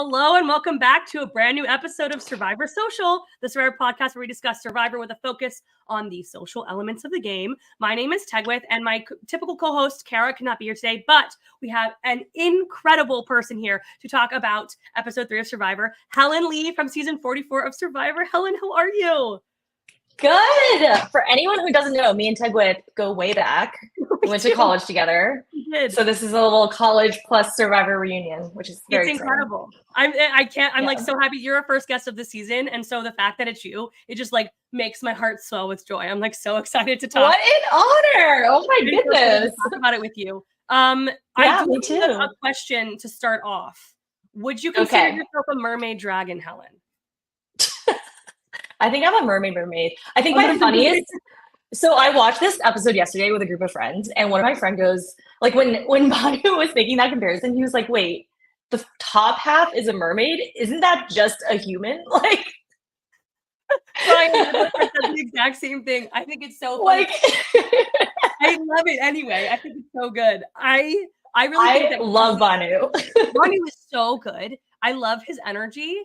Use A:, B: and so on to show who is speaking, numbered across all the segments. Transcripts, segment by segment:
A: Hello and welcome back to a brand new episode of Survivor Social, the Survivor podcast where we discuss Survivor with a focus on the social elements of the game. My name is Tegwyth and my typical co-host, Cara, cannot be here today, but we have an incredible person here to talk about episode 3 of Survivor, Helen Li from season 44 of Survivor. Helen, how are you?
B: Good. For anyone who doesn't know, me and Tegwyth go way back. We went to college together.
A: We did.
B: So this is a little college plus Survivor reunion, which is very
A: incredible. I'm like so happy you're a first guest of the season, and so the fact that it's you, it just like makes my heart swell with joy. I'm like so excited to talk.
B: What an honor! Oh my goodness!
A: Talk about it with you.
B: Me too.
A: A question to start off. Would you consider yourself a mermaid dragon, Helen?
B: I think I'm a mermaid. I think my funniest. So I watched this episode yesterday with a group of friends, and one of my friends goes, like, when Banu was making that comparison, he was like, "Wait, the top half is a mermaid? Isn't that just a human?" Like,
A: I said the exact same thing. I think it's so funny. Like, I love it anyway. I think it's so good. I
B: love Banu.
A: Banu is so good. I love his energy.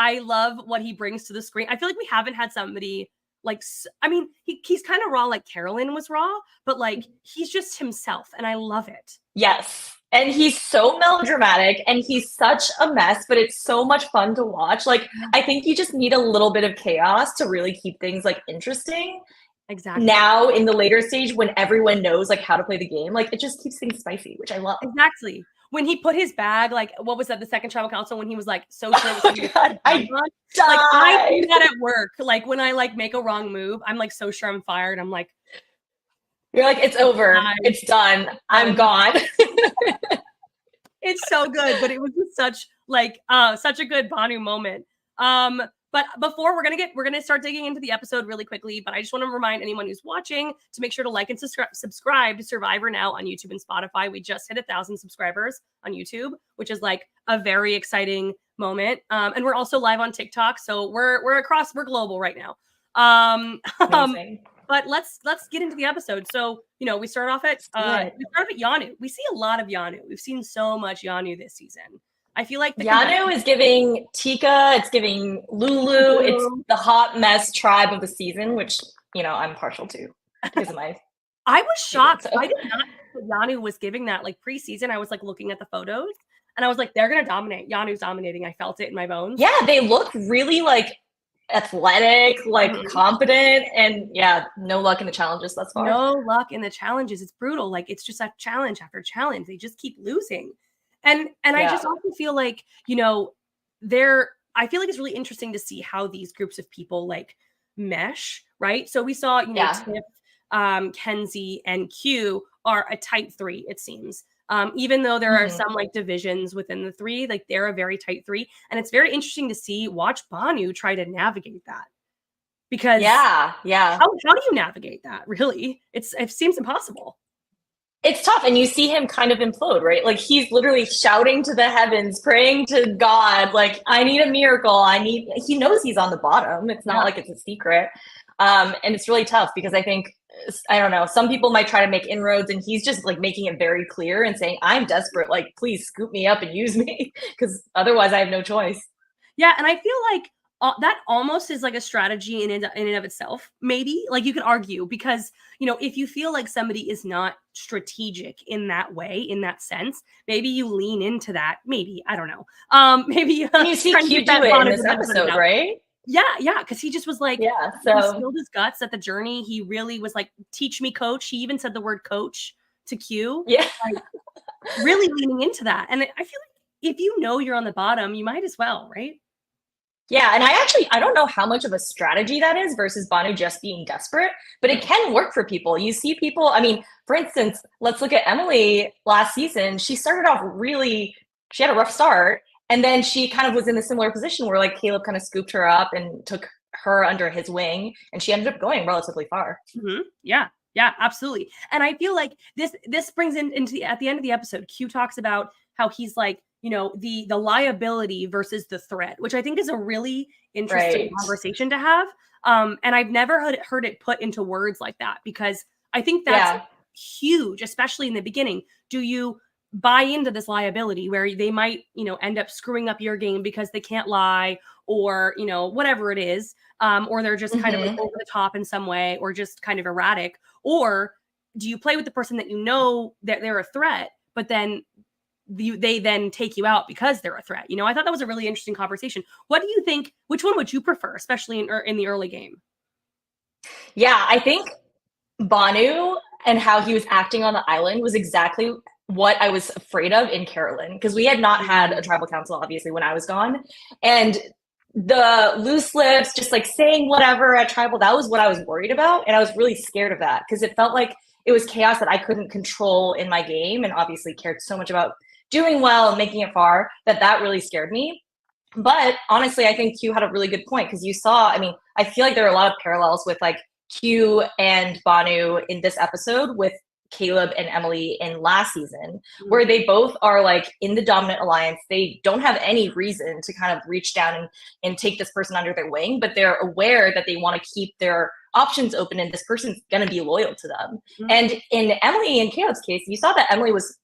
A: I love what he brings to the screen. I feel like we haven't had somebody like, I mean, he's kind of raw like Carolyn was raw, but like he's just himself and I love it.
B: Yes. And he's so melodramatic and he's such a mess, but it's so much fun to watch. Like, I think you just need a little bit of chaos to really keep things like interesting.
A: Exactly.
B: Now in the later stage when everyone knows like how to play the game, like it just keeps things spicy, which I love.
A: Exactly. When he put his bag, like, what was that? The second tribal council, when he was like, so sure.
B: Oh God, I
A: do that at work. Like when I like make a wrong move, I'm like, so sure I'm fired. I'm like,
B: you're like, it's over. It's done. I'm gone.
A: It's so good, but it was just such a good Banu moment. But before we're gonna start digging into the episode really quickly, but I just want to remind anyone who's watching to make sure to like and subscribe to Survivor Now on YouTube and Spotify. We just hit 1,000 subscribers on YouTube, which is like a very exciting moment. And we're also live on TikTok, so we're global right now. But let's get into the episode. So we start off at Yanu. We see a lot of Yanu. We've seen so much Yanu this season. I feel like
B: Yanu is giving Tika, it's giving Lulu, it's the hot mess tribe of the season, which, I'm partial to because of my.
A: I was shocked. I did not know Yanu was giving that like preseason. I was like looking at the photos and I was like, they're going to dominate. Yanu's dominating. I felt it in my bones.
B: Yeah, they look really like athletic, like competent, and no luck in the challenges thus far.
A: No luck in the challenges. It's brutal. Like it's just a challenge after challenge. They just keep losing. And I just also feel like, I feel like it's really interesting to see how these groups of people like mesh, right? So we saw, Tiff, Kenzie, and Q are a tight 3, it seems. Even though there are some like divisions within the 3, like they're a very tight 3. And it's very interesting to watch Banu try to navigate that. Because how do you navigate that, really? It seems impossible.
B: It's tough, and you see him kind of implode, right? Like he's literally shouting to the heavens, praying to God, like, I need a miracle. He knows he's on the bottom. It's not like it's a secret. And it's really tough because I think, I don't know, some people might try to make inroads and he's just like making it very clear and saying, I'm desperate. Like, please scoop me up and use me because otherwise I have no choice.
A: Yeah. And I feel like that almost is like a strategy in and of itself, maybe. Like you could argue because, if you feel like somebody is not strategic in that way, in that sense, maybe you lean into that. Maybe, I don't know. Maybe
B: you see Q do it in this episode, right?
A: Yeah, because he just was like, he spilled his guts at the journey. He really was like, teach me, coach. He even said the word coach to Q.
B: Yeah.
A: Like, really leaning into that. And I feel like if you're on the bottom, you might as well, right?
B: Yeah, and I don't know how much of a strategy that is versus Banu just being desperate, but it can work for people. You see people, I mean, for instance, let's look at Emily last season. She started off she had a rough start, and then she kind of was in a similar position where like Caleb kind of scooped her up and took her under his wing, and she ended up going relatively far.
A: Mm-hmm. Yeah, absolutely. And I feel like this brings into at the end of the episode, Q talks about how he's like, the liability versus the threat, which I think is a really interesting conversation to have. And I've never heard it put into words like that because I think that's huge, especially in the beginning. Do you buy into this liability where they might, end up screwing up your game because they can't lie, or, whatever it is, or they're just kind of like over the top in some way, or just kind of erratic? Or do you play with the person that that they're a threat, but then they then take you out because they're a threat? I thought that was a really interesting conversation. What do you think? Which one would you prefer, especially in the early game?
B: Yeah, I think Banu and how he was acting on the island was exactly what I was afraid of in Carolyn, because we had not had a tribal council, obviously, when I was gone. And the loose lips, just like saying whatever at tribal, that was what I was worried about. And I was really scared of that because it felt like it was chaos that I couldn't control in my game, and obviously cared so much about doing well and making it far that really scared me. But honestly, I think Q had a really good point, because you saw, I mean, I feel like there are a lot of parallels with like Q and Banu in this episode with Caleb and Emily in last season, where they both are like in the dominant alliance. They don't have any reason to kind of reach down and take this person under their wing, but they're aware that they want to keep their options open and this person's going to be loyal to them. And in Emily and Caleb's case, you saw that Emily was,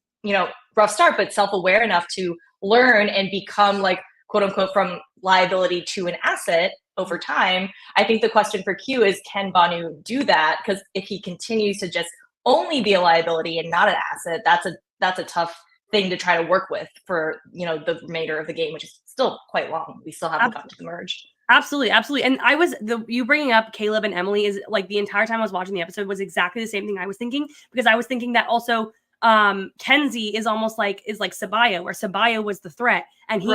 B: rough start, but self-aware enough to learn and become like, quote unquote, from liability to an asset over time. I think the question for Q is, can Banu do that? Because if he continues to just only be a liability and not an asset, that's a tough thing to try to work with for, the remainder of the game, which is still quite long. We still haven't gotten to the merge.
A: Absolutely. And you bringing up Caleb and Emily is like, the entire time I was watching the episode was exactly the same thing I was thinking, because I was thinking that also Kenzie is almost like Sabaya, where Sabaya was the threat, and he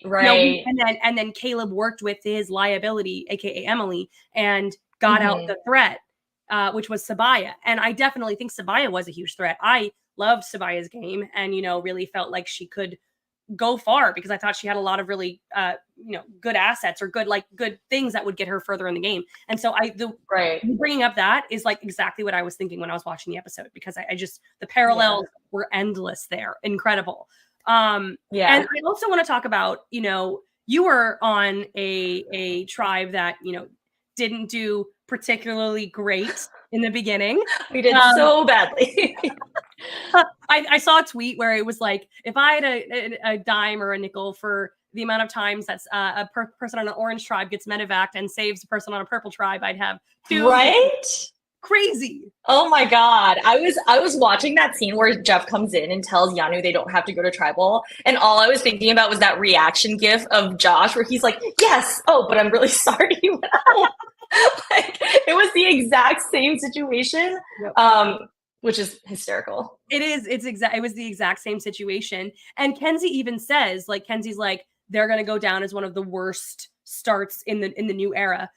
B: right.
A: And then Caleb worked with his liability, aka Emily, and got out the threat, which was Sabaya. And I definitely think Sabaya was a huge threat. I loved Sabaya's game, and really felt like she could go far, because I thought she had a lot of really good assets, or good things that would get her further in the game. And so bringing up that is like exactly what I was thinking when I was watching the episode, because I just, the parallels were endless there. Incredible. And I also want to talk about, you were on a tribe that didn't do particularly great in the beginning.
B: We did so badly.
A: I saw a tweet where it was like, if I had a dime or a nickel for the amount of times that's a person on an orange tribe gets medevaced and saves a person on a purple tribe, I'd have two.
B: Right?
A: Crazy.
B: Oh my God. I was watching that scene where Jeff comes in and tells Yanu they don't have to go to tribal. And all I was thinking about was that reaction gif of Josh where he's like, yes, oh, but I'm really sorry you went out. Like, it was the exact same situation. Yep. Which is hysterical.
A: It is. It was the exact same situation. And Kenzie even says, like, Kenzie's like, they're going to go down as one of the worst starts in the new era.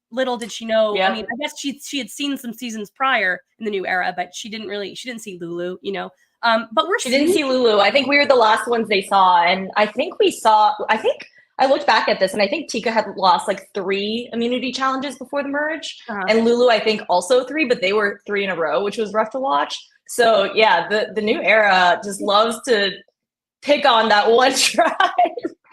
A: Little did she know. Yeah. I mean, I guess she had seen some seasons prior in the new era, but she didn't see Lulu, but
B: she didn't see Lulu. I think we were the last ones they saw. And I think I looked back at this, and I think Tika had lost like 3 immunity challenges before the merge. And Lulu, I think, also 3, but they were 3 in a row, which was rough to watch. So yeah, the new era just loves to pick on that one tribe.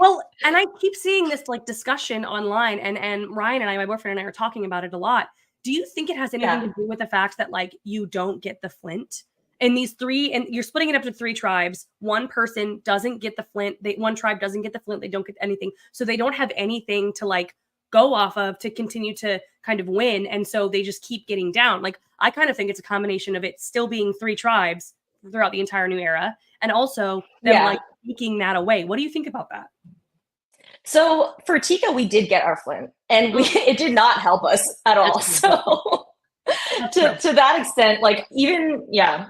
A: Well, and I keep seeing this like discussion online, and Ryan and I, my boyfriend and I, are talking about it a lot. Do you think it has anything to do with the fact that like you don't get the flint? And these 3, and you're splitting it up to 3 tribes. One person doesn't get the flint. One tribe doesn't get the flint. They don't get anything. So they don't have anything to like go off of to continue to kind of win. And so they just keep getting down. Like, I kind of think it's a combination of it still being 3 tribes throughout the entire new era, and also them like taking that away. What do you think about that?
B: So for Tika, we did get our flint, and it did not help us at all. So to that extent, like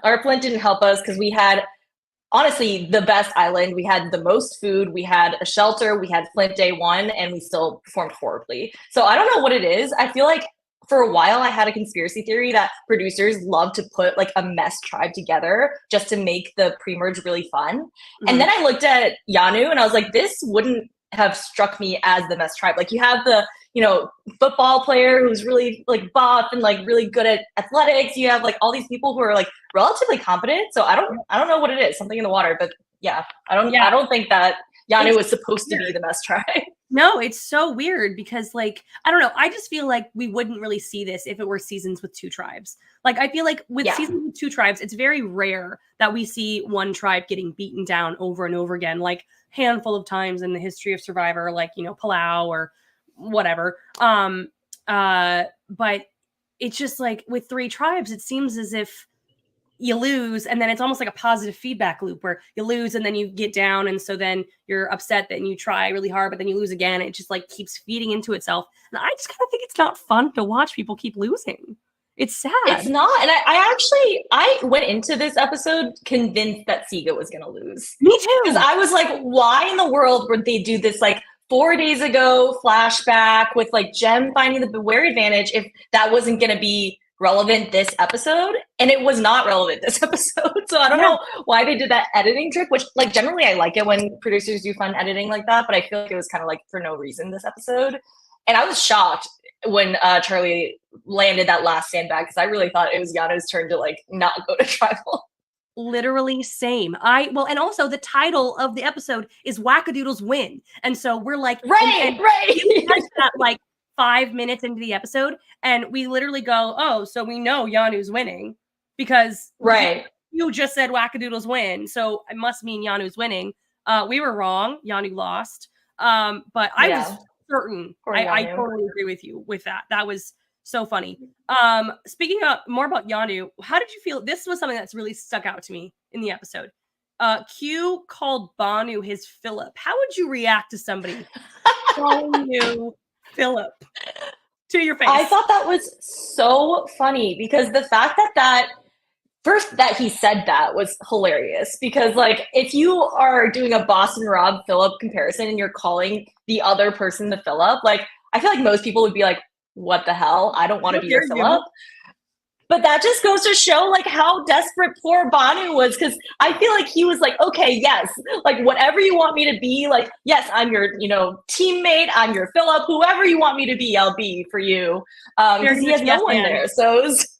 B: our flint didn't help us, because we had honestly the best island. We had the most food. We had a shelter. We had flint day 1, and we still performed horribly. So I don't know what it is. I feel like for a while I had a conspiracy theory that producers love to put like a mess tribe together just to make the pre-merge really fun. And then I looked at Yanu and I was like, this wouldn't have struck me as the mess tribe. Like, you have the football player who's really like buff and like really good at athletics. You have like all these people who are like relatively competent. So I don't know what it is, something in the water, but I don't think that Yanu was supposed to be the mess tribe.
A: No, it's so weird because, like, I don't know. I just feel like we wouldn't really see this if it were seasons with 2 tribes. Like, I feel like with seasons with 2 tribes, it's very rare that we see one tribe getting beaten down over and over again, like handful of times in the history of Survivor, like, you know, Palau or whatever. But it's just like with 3 tribes, it seems as if you lose and then it's almost like a positive feedback loop where you lose and then you get down, and so then you're upset that you try really hard but then you lose again. It just like keeps feeding into itself, and I just kind of think it's not fun to watch people keep losing. It's sad.
B: It's not. And I went into this episode convinced that Siga was gonna lose.
A: Me too.
B: Because I was like, why in the world would they do this like 4 days ago flashback with like Jem finding the Beware advantage if that wasn't gonna be relevant this episode? And it was not relevant this episode. So I don't know why they did that editing trick, which like generally I like it when producers do fun editing like that, but I feel like it was kind of like for no reason this episode. And I was shocked when Charlie landed that last sandbag because I really thought it was Yano's turn to like not go to tribal.
A: Literally same. And also the title of the episode is Wackadoodles Win. And so we're like,
B: right.
A: That like 5 minutes into the episode, and we literally go, oh, so we know Yanu's winning because you just said Wackadoodles Win, so it must mean Yanu's winning. We were wrong. Yanu lost. But I was certain. I totally agree with you with that. That was so funny. Speaking of more about Yanu, how did you feel? This was something that's really stuck out to me in the episode. Q called Banu his Philip. How would you react to somebody calling you Philip to your face?
B: I thought that was so funny because the fact that first that he said that was hilarious, because like if you are doing a Boston Rob Philip comparison and you're calling the other person the Philip, like I feel like most people would be like, what the hell? I don't want to be your Philip. But that just goes to show like how desperate poor Banu was, because I feel like he was like, okay, yes, like whatever you want me to be, like, yes, I'm your, teammate, I'm your Philip, whoever you want me to be, I'll be for you. Because he has no one there. So it was,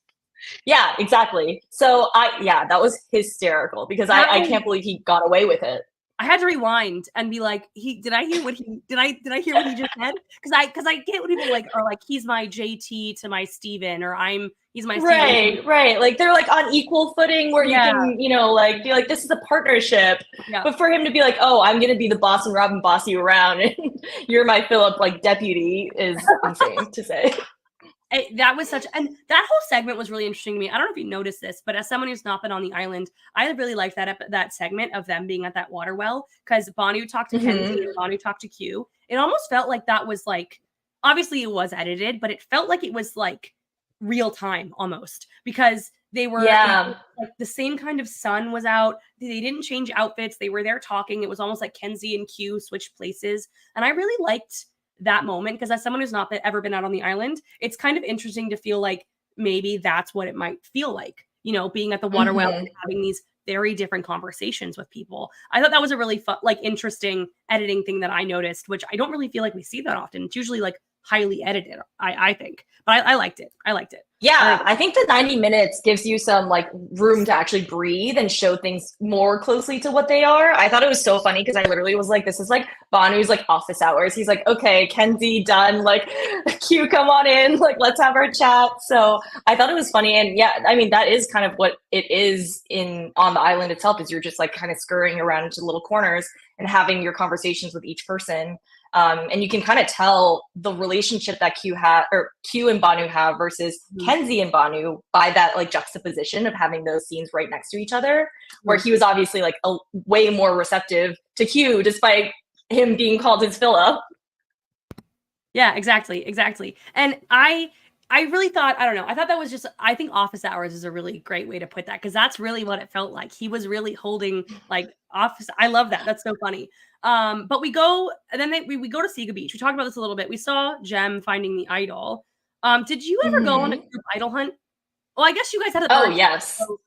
B: yeah, exactly. So that was hysterical because I can't believe he got away with it.
A: I had to rewind and be like, did I hear what he just said? Because I get what people like are like, he's my JT to my Steven, or he's my Steven.
B: Right. Like they're like on equal footing where you can, like be like, this is a partnership. Yeah. But for him to be like, oh, I'm gonna be the boss and Robin boss you around and you're my Philip like deputy is insane to say.
A: That was and that whole segment was really interesting to me. I don't know if you noticed this, but as someone who's not been on the island, I really liked that segment of them being at that water well, because Banu talked to Kenzie and Banu talked to Q. It almost felt like that was like, obviously it was edited, but it felt like it was like real time almost, because they were like the same kind of sun was out. They didn't change outfits. They were there talking. It was almost like Kenzie and Q switched places. And I really liked that moment, because as someone who's not ever been out on the island, it's kind of interesting to feel like maybe that's what it might feel like, being at the water well and having these very different conversations with people. I thought that was a really fun, like interesting editing thing that I noticed, which I don't really feel like we see that often. It's usually like highly edited, I think, but I liked it.
B: Yeah, I think the 90 minutes gives you some like room to actually breathe and show things more closely to what they are. I thought it was so funny because I literally was like, this is like Banu's like office hours. He's like, okay, Kenzie done, like Q, come on in, like let's have our chat. So I thought it was funny. And yeah, I mean, that is kind of what it is on the island itself, is you're just like kind of scurrying around into little corners and having your conversations with each person. And you can kind of tell the relationship that Q and Banu have versus Kenzie and Banu by that like juxtaposition of having those scenes right next to each other, where he was obviously like way more receptive to Q despite him being called his Philip.
A: Yeah, exactly. And I really thought, I don't know, I thought that was just, I think office hours is a really great way to put that, because that's really what it felt like. He was really holding like office. I love that. That's so funny. But we go, and then we go to Siga Beach. We talked about this a little bit. We saw Jem finding the idol. Did you ever go on a group idol hunt? Well, I guess you guys had a
B: Oh, yes.
A: So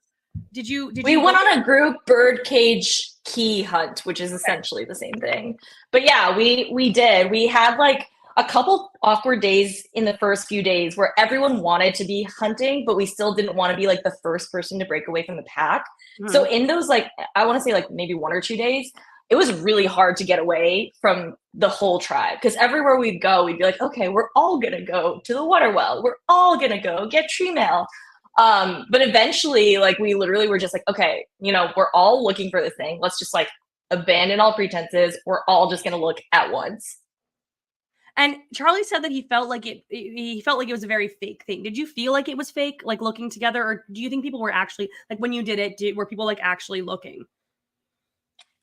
B: we went on a group birdcage key hunt, which is essentially the same thing. But yeah, we did. We had like a couple awkward days in the first few days where everyone wanted to be hunting, but we still didn't want to be like the first person to break away from the pack. So in those, like, I want to say like maybe 1 or 2 days, it was really hard to get away from the whole tribe because everywhere we'd go, we'd be like, okay, we're all gonna go to the water well. We're all gonna go get tree mail. But eventually, like we literally were just like, okay, you know, we're all looking for this thing. Let's just like abandon all pretenses. We're all just gonna look at once.
A: And Charlie said that he felt like it was a very fake thing. Did you feel like it was fake, like looking together, or do you think people were actually, like when you did it, were people like actually looking?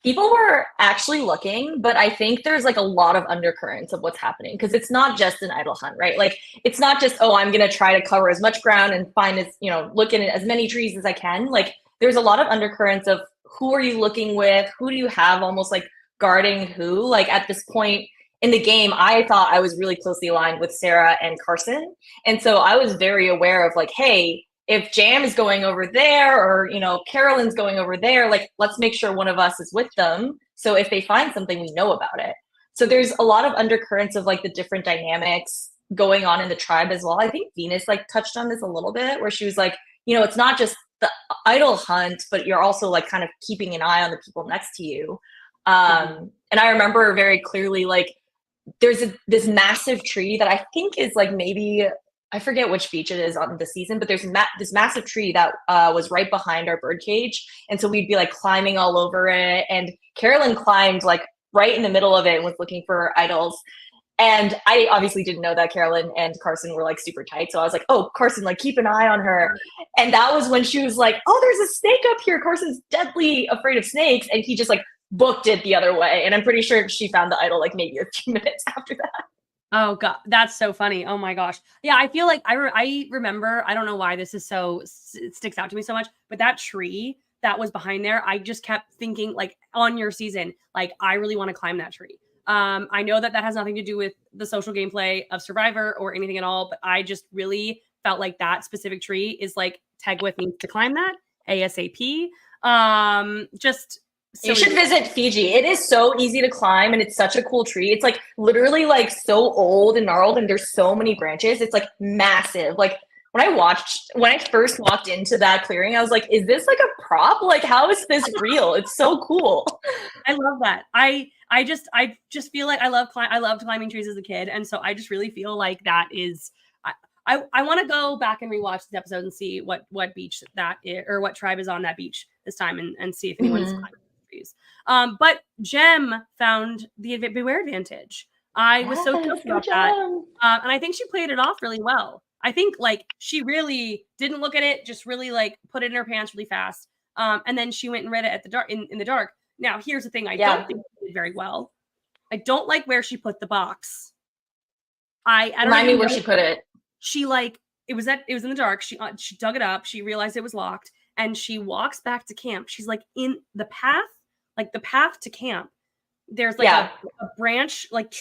B: People were actually looking, but I think there's like a lot of undercurrents of what's happening because it's not just an idle hunt, right? Like it's not just, oh, I'm going to try to cover as much ground and find as, you know, look in as many trees as I can. Like there's a lot of undercurrents of who are you looking with? Who do you have almost like guarding who? Like at this point in the game, I thought I was really closely aligned with Sarah and Carson. And so I was very aware of like, hey, if Jam is going over there or, you know, Carolyn's going over there, like, let's make sure one of us is with them. So if they find something, we know about it. So there's a lot of undercurrents of like the different dynamics going on in the tribe as well. I think Venus like touched on this a little bit where she was like, you know, it's not just the idle hunt, but you're also like kind of keeping an eye on the people next to you. And I remember very clearly, like, there's this massive tree that I think is like maybe, I forget which beach it is on the season, but there's this massive tree that was right behind our bird cage. And so we'd be like climbing all over it. And Carolyn climbed like right in the middle of it and was looking for idols. And I obviously didn't know that Carolyn and Carson were like super tight. So I was like, oh, Carson, like keep an eye on her. And that was when she was like, oh, there's a snake up here. Carson's deadly afraid of snakes. And he just like booked it the other way. And I'm pretty sure she found the idol like maybe a few minutes after that.
A: Oh God, that's so funny. Oh my gosh. Yeah, I feel like I remember, I don't know why this is it sticks out to me so much, but that tree that was behind there, I just kept thinking like on your season, like I really want to climb that tree. I know that has nothing to do with the social gameplay of Survivor or anything at all, but I just really felt like that specific tree is like Tegwyth needs to climb that ASAP. Just
B: so you should visit Fiji. It is so easy to climb and it's such a cool tree. It's like literally like so old and gnarled and there's so many branches. It's like massive. Like when I first walked into that clearing, I was like, is this like a prop? Like, how is this real? It's so cool.
A: I love that. I just feel like I loved climbing trees as a kid. And so I just really feel like that is, I want to go back and rewatch this episode and see what beach that is, or what tribe is on that beach this time and see if anyone's climbing. But Jem found the beware advantage. I was so stoked about that. And I think she played it off really well. I think like she really didn't look at it, just really like put it in her pants really fast. And then she went and read it at the dark in the dark. Now here's the thing I don't think she did very well. I don't like where she put the box. I don't
B: remind me where she put it.
A: She like it was in the dark. She dug it up. She realized it was locked, and she walks back to camp. She's like in the path. Like the path to camp, there's like a branch, like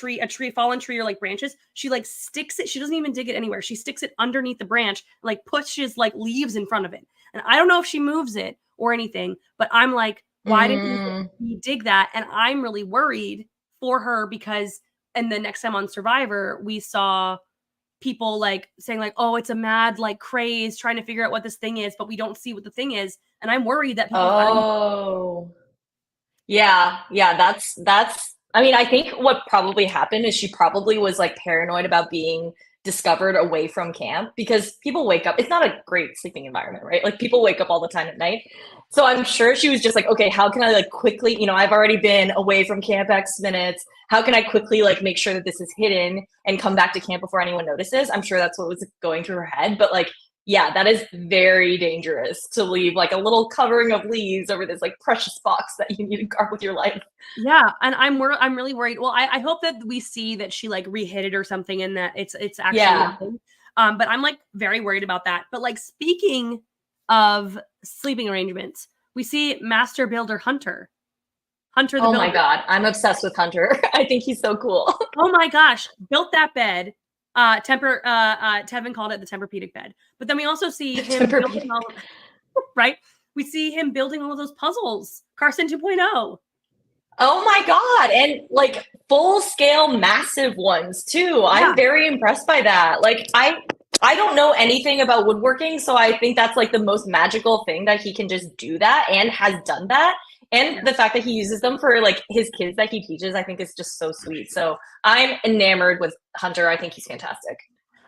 A: fallen tree or like branches. She like sticks it. She doesn't even dig it anywhere. She sticks it underneath the branch, like pushes like leaves in front of it. And I don't know if she moves it or anything, but I'm like, why didn't you dig that? And I'm really worried for her because, and the next time on Survivor, we saw people like saying like, oh, it's a mad like craze trying to figure out what this thing is, but we don't see what the thing is. And I'm worried that people
B: Yeah, that's I mean, I think what probably happened is she probably was like paranoid about being discovered away from camp because people wake up. It's not a great sleeping environment, right? Like people wake up all the time at night. So I'm sure she was just like, okay, how can I like quickly, you know, I've already been away from camp X minutes. How can I quickly like make sure that this is hidden and come back to camp before anyone notices? I'm sure that's what was going through her head. But like, yeah, that is very dangerous to leave like a little covering of leaves over this like precious box that you need to guard with your life.
A: Yeah, and I'm really worried. Well, I hope that we see that she like re-hit it or something and that it's actually nothing. But I'm like very worried about that. But like speaking of sleeping arrangements, we see Master Builder Hunter. Hunter the Builder.
B: Oh my God, I'm obsessed with Hunter. I think he's so cool.
A: Oh my gosh, built that bed. Tevin called it the Tempur-Pedic bed. But then we also see him building right? We see him building all of those puzzles. Carson 2.0.
B: Oh my God. And like full scale massive ones too. Yeah. I'm very impressed by that. Like I don't know anything about woodworking, so I think that's like the most magical thing that he can just do that and has done that. And the fact that he uses them for like his kids that he teaches, I think is just so sweet. So I'm enamored with Hunter. I think he's fantastic.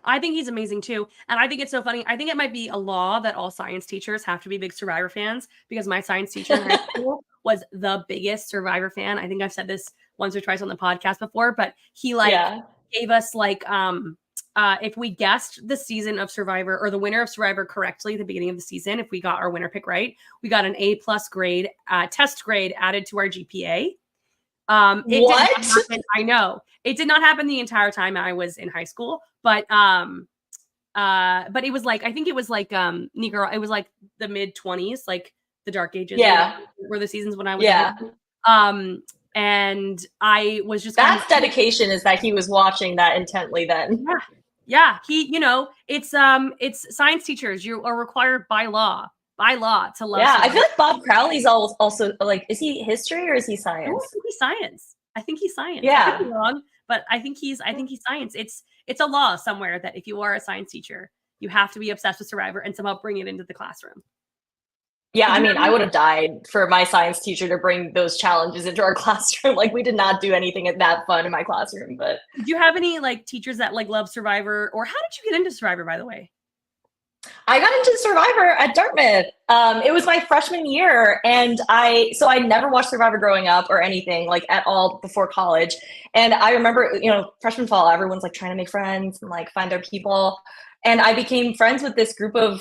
A: I think he's amazing too. And I think it's so funny. I think it might be a law that all science teachers have to be big Survivor fans, because my science teacher in high school was the biggest Survivor fan. I think I've said this once or twice on the podcast before, but he gave us if we guessed the season of Survivor or the winner of Survivor correctly at the beginning of the season, if we got our winner pick right, we got an A+ grade, test grade added to our GPA. What? Did not happen, I know it did not happen the entire time I was in high school, but it was like, I think it was like Negro, it was like the mid-20s, like the dark ages. Were the seasons when I was and I was just
B: that's dedication, is that he was watching that intently then.
A: Yeah, he, it's science teachers, you are required by law to love.
B: Yeah, I feel like Bob Crowley's also like, is he history or is he science?
A: I think he's science.
B: Yeah,
A: I could be wrong, but I think he's science. It's a law somewhere that if you are a science teacher, you have to be obsessed with Survivor and somehow bring it into the classroom.
B: Yeah, I mean, I would have died for my science teacher to bring those challenges into our classroom. Like, we did not do anything that fun in my classroom. But
A: do you have any like teachers that like love Survivor, or how did you get into Survivor, by the way?
B: I got into Survivor at Dartmouth. It was my freshman year, and I never watched Survivor growing up or anything like at all before college. And I remember, freshman fall, everyone's like trying to make friends and like find their people. And I became friends with this group of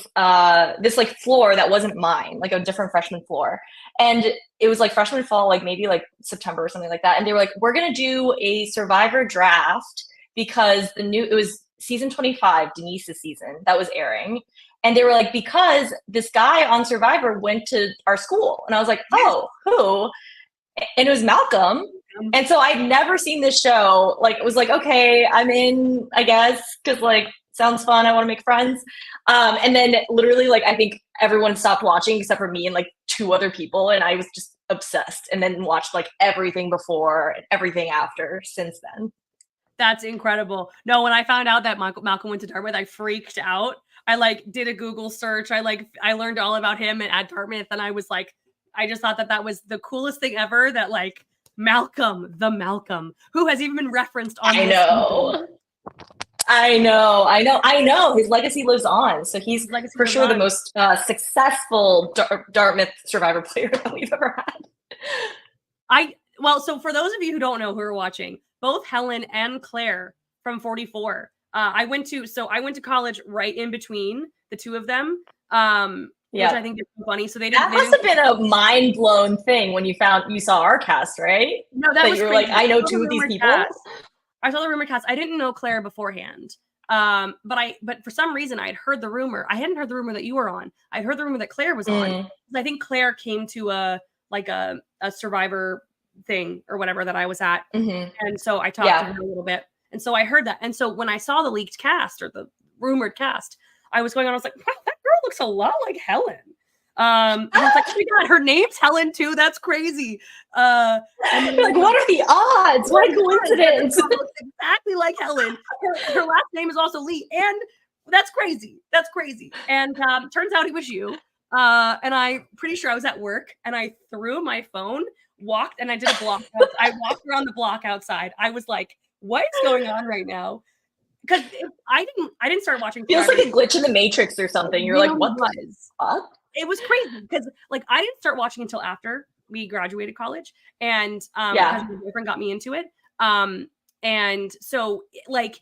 B: this like floor that wasn't mine, like a different freshman floor. And it was like freshman fall, like maybe like September or something like that. And they were like, we're gonna do a Survivor draft because it was season 25, Denise's season, that was airing. And they were like, because this guy on Survivor went to our school. And I was like, oh, who? And it was Malcolm. And so I'd never seen this show. Like, it was like, okay, I'm in, I guess, because like, sounds fun. I want to make friends. And then literally, like, I think everyone stopped watching except for me and like 2 other people. And I was just obsessed, and then watched like everything before and everything after since then.
A: That's incredible. No, when I found out that Malcolm went to Dartmouth, I freaked out. I like did a Google search. I learned all about him at Dartmouth, and I was like, I just thought that was the coolest thing ever. That like Malcolm, who has even been referenced on.
B: I know. His legacy lives on. So he's for sure the most successful Dartmouth Survivor player that we've ever had.
A: So for those of you who don't know who are watching, both Helen and Claire from 44. I went to college right in between the two of them. Which I think is funny. So that must
B: have been a mind blown thing when you saw our cast, right?
A: No, that was
B: you were crazy. Like, I know 2 of these people.
A: I saw the rumor cast. I didn't know Claire beforehand. But for some reason I had heard the rumor. I hadn't heard the rumor that you were on. I'd heard the rumor that Claire was on. I think Claire came to a Survivor thing or whatever that I was at. And so I talked to her a little bit. And so I heard that. And so when I saw the leaked cast or the rumored cast, I was going on, I was like, wow, that girl looks a lot like Helen. And I was like, oh my God, her name's Helen too. That's crazy. And then,
B: like, what are the odds? What a coincidence.
A: Looks exactly like Helen. Her last name is also Lee. And that's crazy. And turns out it was you. And I'm pretty sure I was at work, and I threw my phone, walked, and I did a block. I walked around the block outside. I was like, what's going on right now? Because I didn't start watching.
B: Feels like a glitch in the Matrix or something. You're like, what the fuck?
A: It was crazy because like I didn't start watching until after we graduated college, and because my boyfriend got me into it. And so like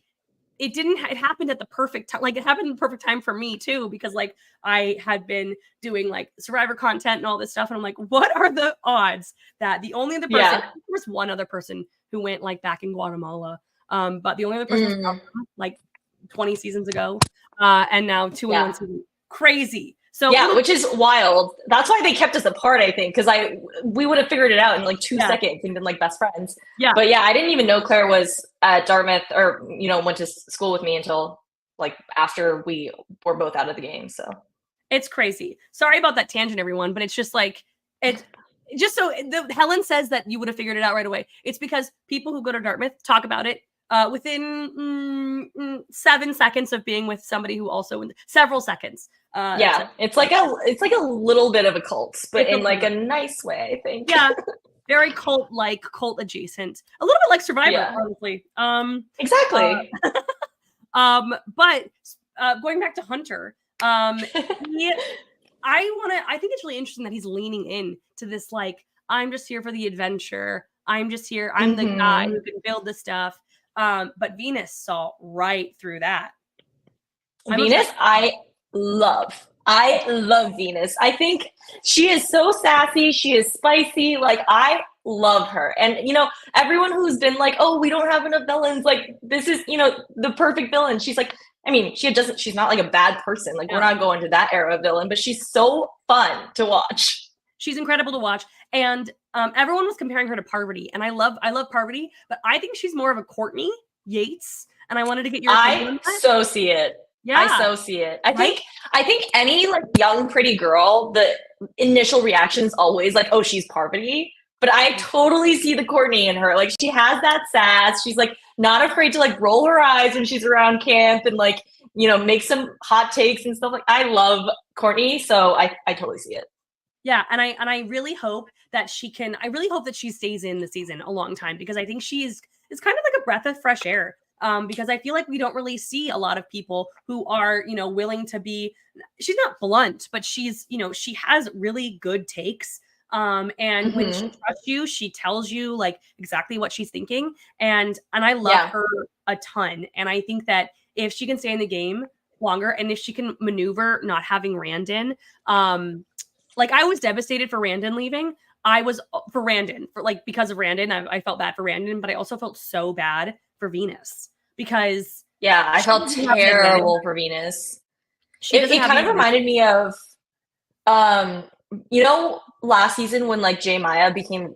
A: it happened at the perfect time. Like it happened in the perfect time for me too, because like I had been doing like Survivor content and all this stuff. And I'm like, what are the odds that the only other person, there was one other person who went like back in Guatemala. But the only other person was like 20 seasons ago. And now 2 in 1 season. Crazy. So
B: which is wild. That's why they kept us apart, I think, because we would have figured it out in like 2 seconds and been like best friends. Yeah. But I didn't even know Claire was at Dartmouth or went to school with me until like after we were both out of the game. So
A: it's crazy. Sorry about that tangent, everyone, but it's just like Helen says that you would have figured it out right away. It's because people who go to Dartmouth talk about it within 7 seconds of being with somebody who also several seconds.
B: Yeah, it's like a little bit of a cult, but in like a nice way, I think.
A: Yeah, very cult adjacent, a little bit like Survivor, honestly.
B: Exactly.
A: But going back to Hunter, I think it's really interesting that he's leaning in to this, like, I'm just here for the adventure. I'm just here. I'm the guy who can build the stuff. But Venus saw right through that.
B: Venus, I love Venus. I think she is so sassy. She is spicy. Like, I love her. And, you know, everyone who's been like, oh, we don't have enough villains, like, this is, you know, the perfect villain. She's like, I mean, she's not like a bad person. Like, we're not going to that era of villain, but she's so fun to watch.
A: She's incredible to watch. And everyone was comparing her to Parvati. And I love Parvati, but I think she's more of a Courtney Yates. And I wanted to get your opinion on that.
B: I so see it. Yeah. I so see it. I think any like young pretty girl, the initial reaction is always like, oh, she's Parvati. But I totally see the Courtney in her. Like, she has that sass. She's like not afraid to like roll her eyes when she's around camp and like, you know, make some hot takes and stuff. Like, I love Courtney, so I totally see it.
A: Yeah, and I really hope that she stays in the season a long time, because I think she is kind of like a breath of fresh air. Because I feel like we don't really see a lot of people who are, you know, willing to be, she's not blunt, but she's, you know, she has really good takes. And when she trusts you, she tells you like exactly what she's thinking. And I love her a ton. And I think that if she can stay in the game longer, and if she can maneuver not having Randon, like, I was devastated for Randon leaving. I was for Randon, because of Randon. I felt bad for Randon, but I also felt so bad for Venus, because
B: I felt terrible for Venus. It kind of reminded me of, you know, last season when like J Maya became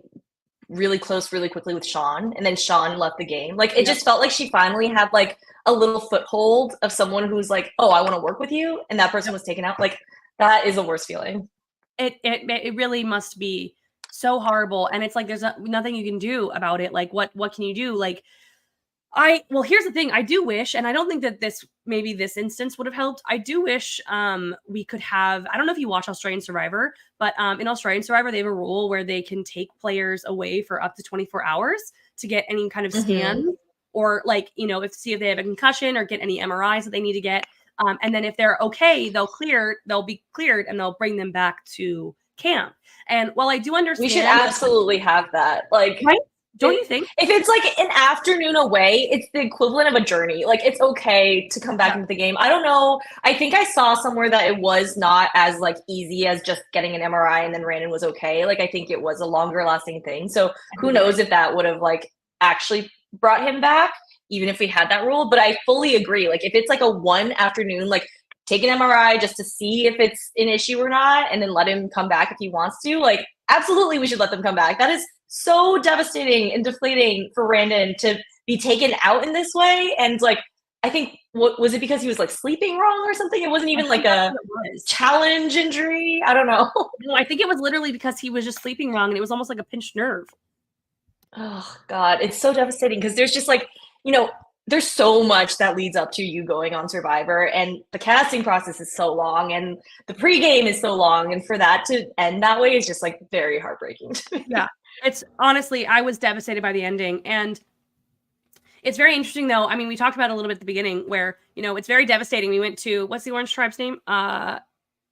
B: really close really quickly with Sean, and then Sean left the game. Like, it just felt like she finally had like a little foothold of someone who's like, oh, I want to work with you, and that person was taken out. Like, that is the worst feeling.
A: It really must be so horrible, and it's like there's nothing you can do about it. Like, what can you do? Like, here's the thing. I do wish, and I don't think that this instance would have helped. I do wish we could have, I don't know if you watch Australian Survivor, but in Australian Survivor, they have a rule where they can take players away for up to 24 hours to get any kind of scan, or like, you know, see if they have a concussion or get any MRIs that they need to get. And then if they're okay, they'll be cleared, and they'll bring them back to camp. And while I do understand,
B: we should absolutely have that. Like,
A: right? Don't you think?
B: If it's like an afternoon away, it's the equivalent of a journey. Like, it's okay to come back into the game. I don't know. I think I saw somewhere that it was not as like easy as just getting an MRI and then Randon was okay. Like, I think it was a longer lasting thing. So who knows if that would have like actually brought him back, even if we had that rule. But I fully agree. Like, if it's like a one afternoon, like, take an MRI just to see if it's an issue or not, and then let him come back if he wants to. Like, absolutely, we should let them come back. That is so devastating and deflating for Randon to be taken out in this way. And like, I think, what was it, because he was like sleeping wrong or something? It wasn't even like a challenge injury. I don't know.
A: No, I think it was literally because he was just sleeping wrong, and it was almost like a pinched nerve.
B: Oh God, it's so devastating, because there's just like, you know, there's so much that leads up to you going on Survivor, and the casting process is so long, and the pregame is so long, and for that to end that way is just like very heartbreaking to me.
A: Yeah, it's honestly, I was devastated by the ending, and it's very interesting though. I mean, we talked about it a little bit at the beginning, where, you know, it's very devastating. We went to, what's the Orange Tribe's name?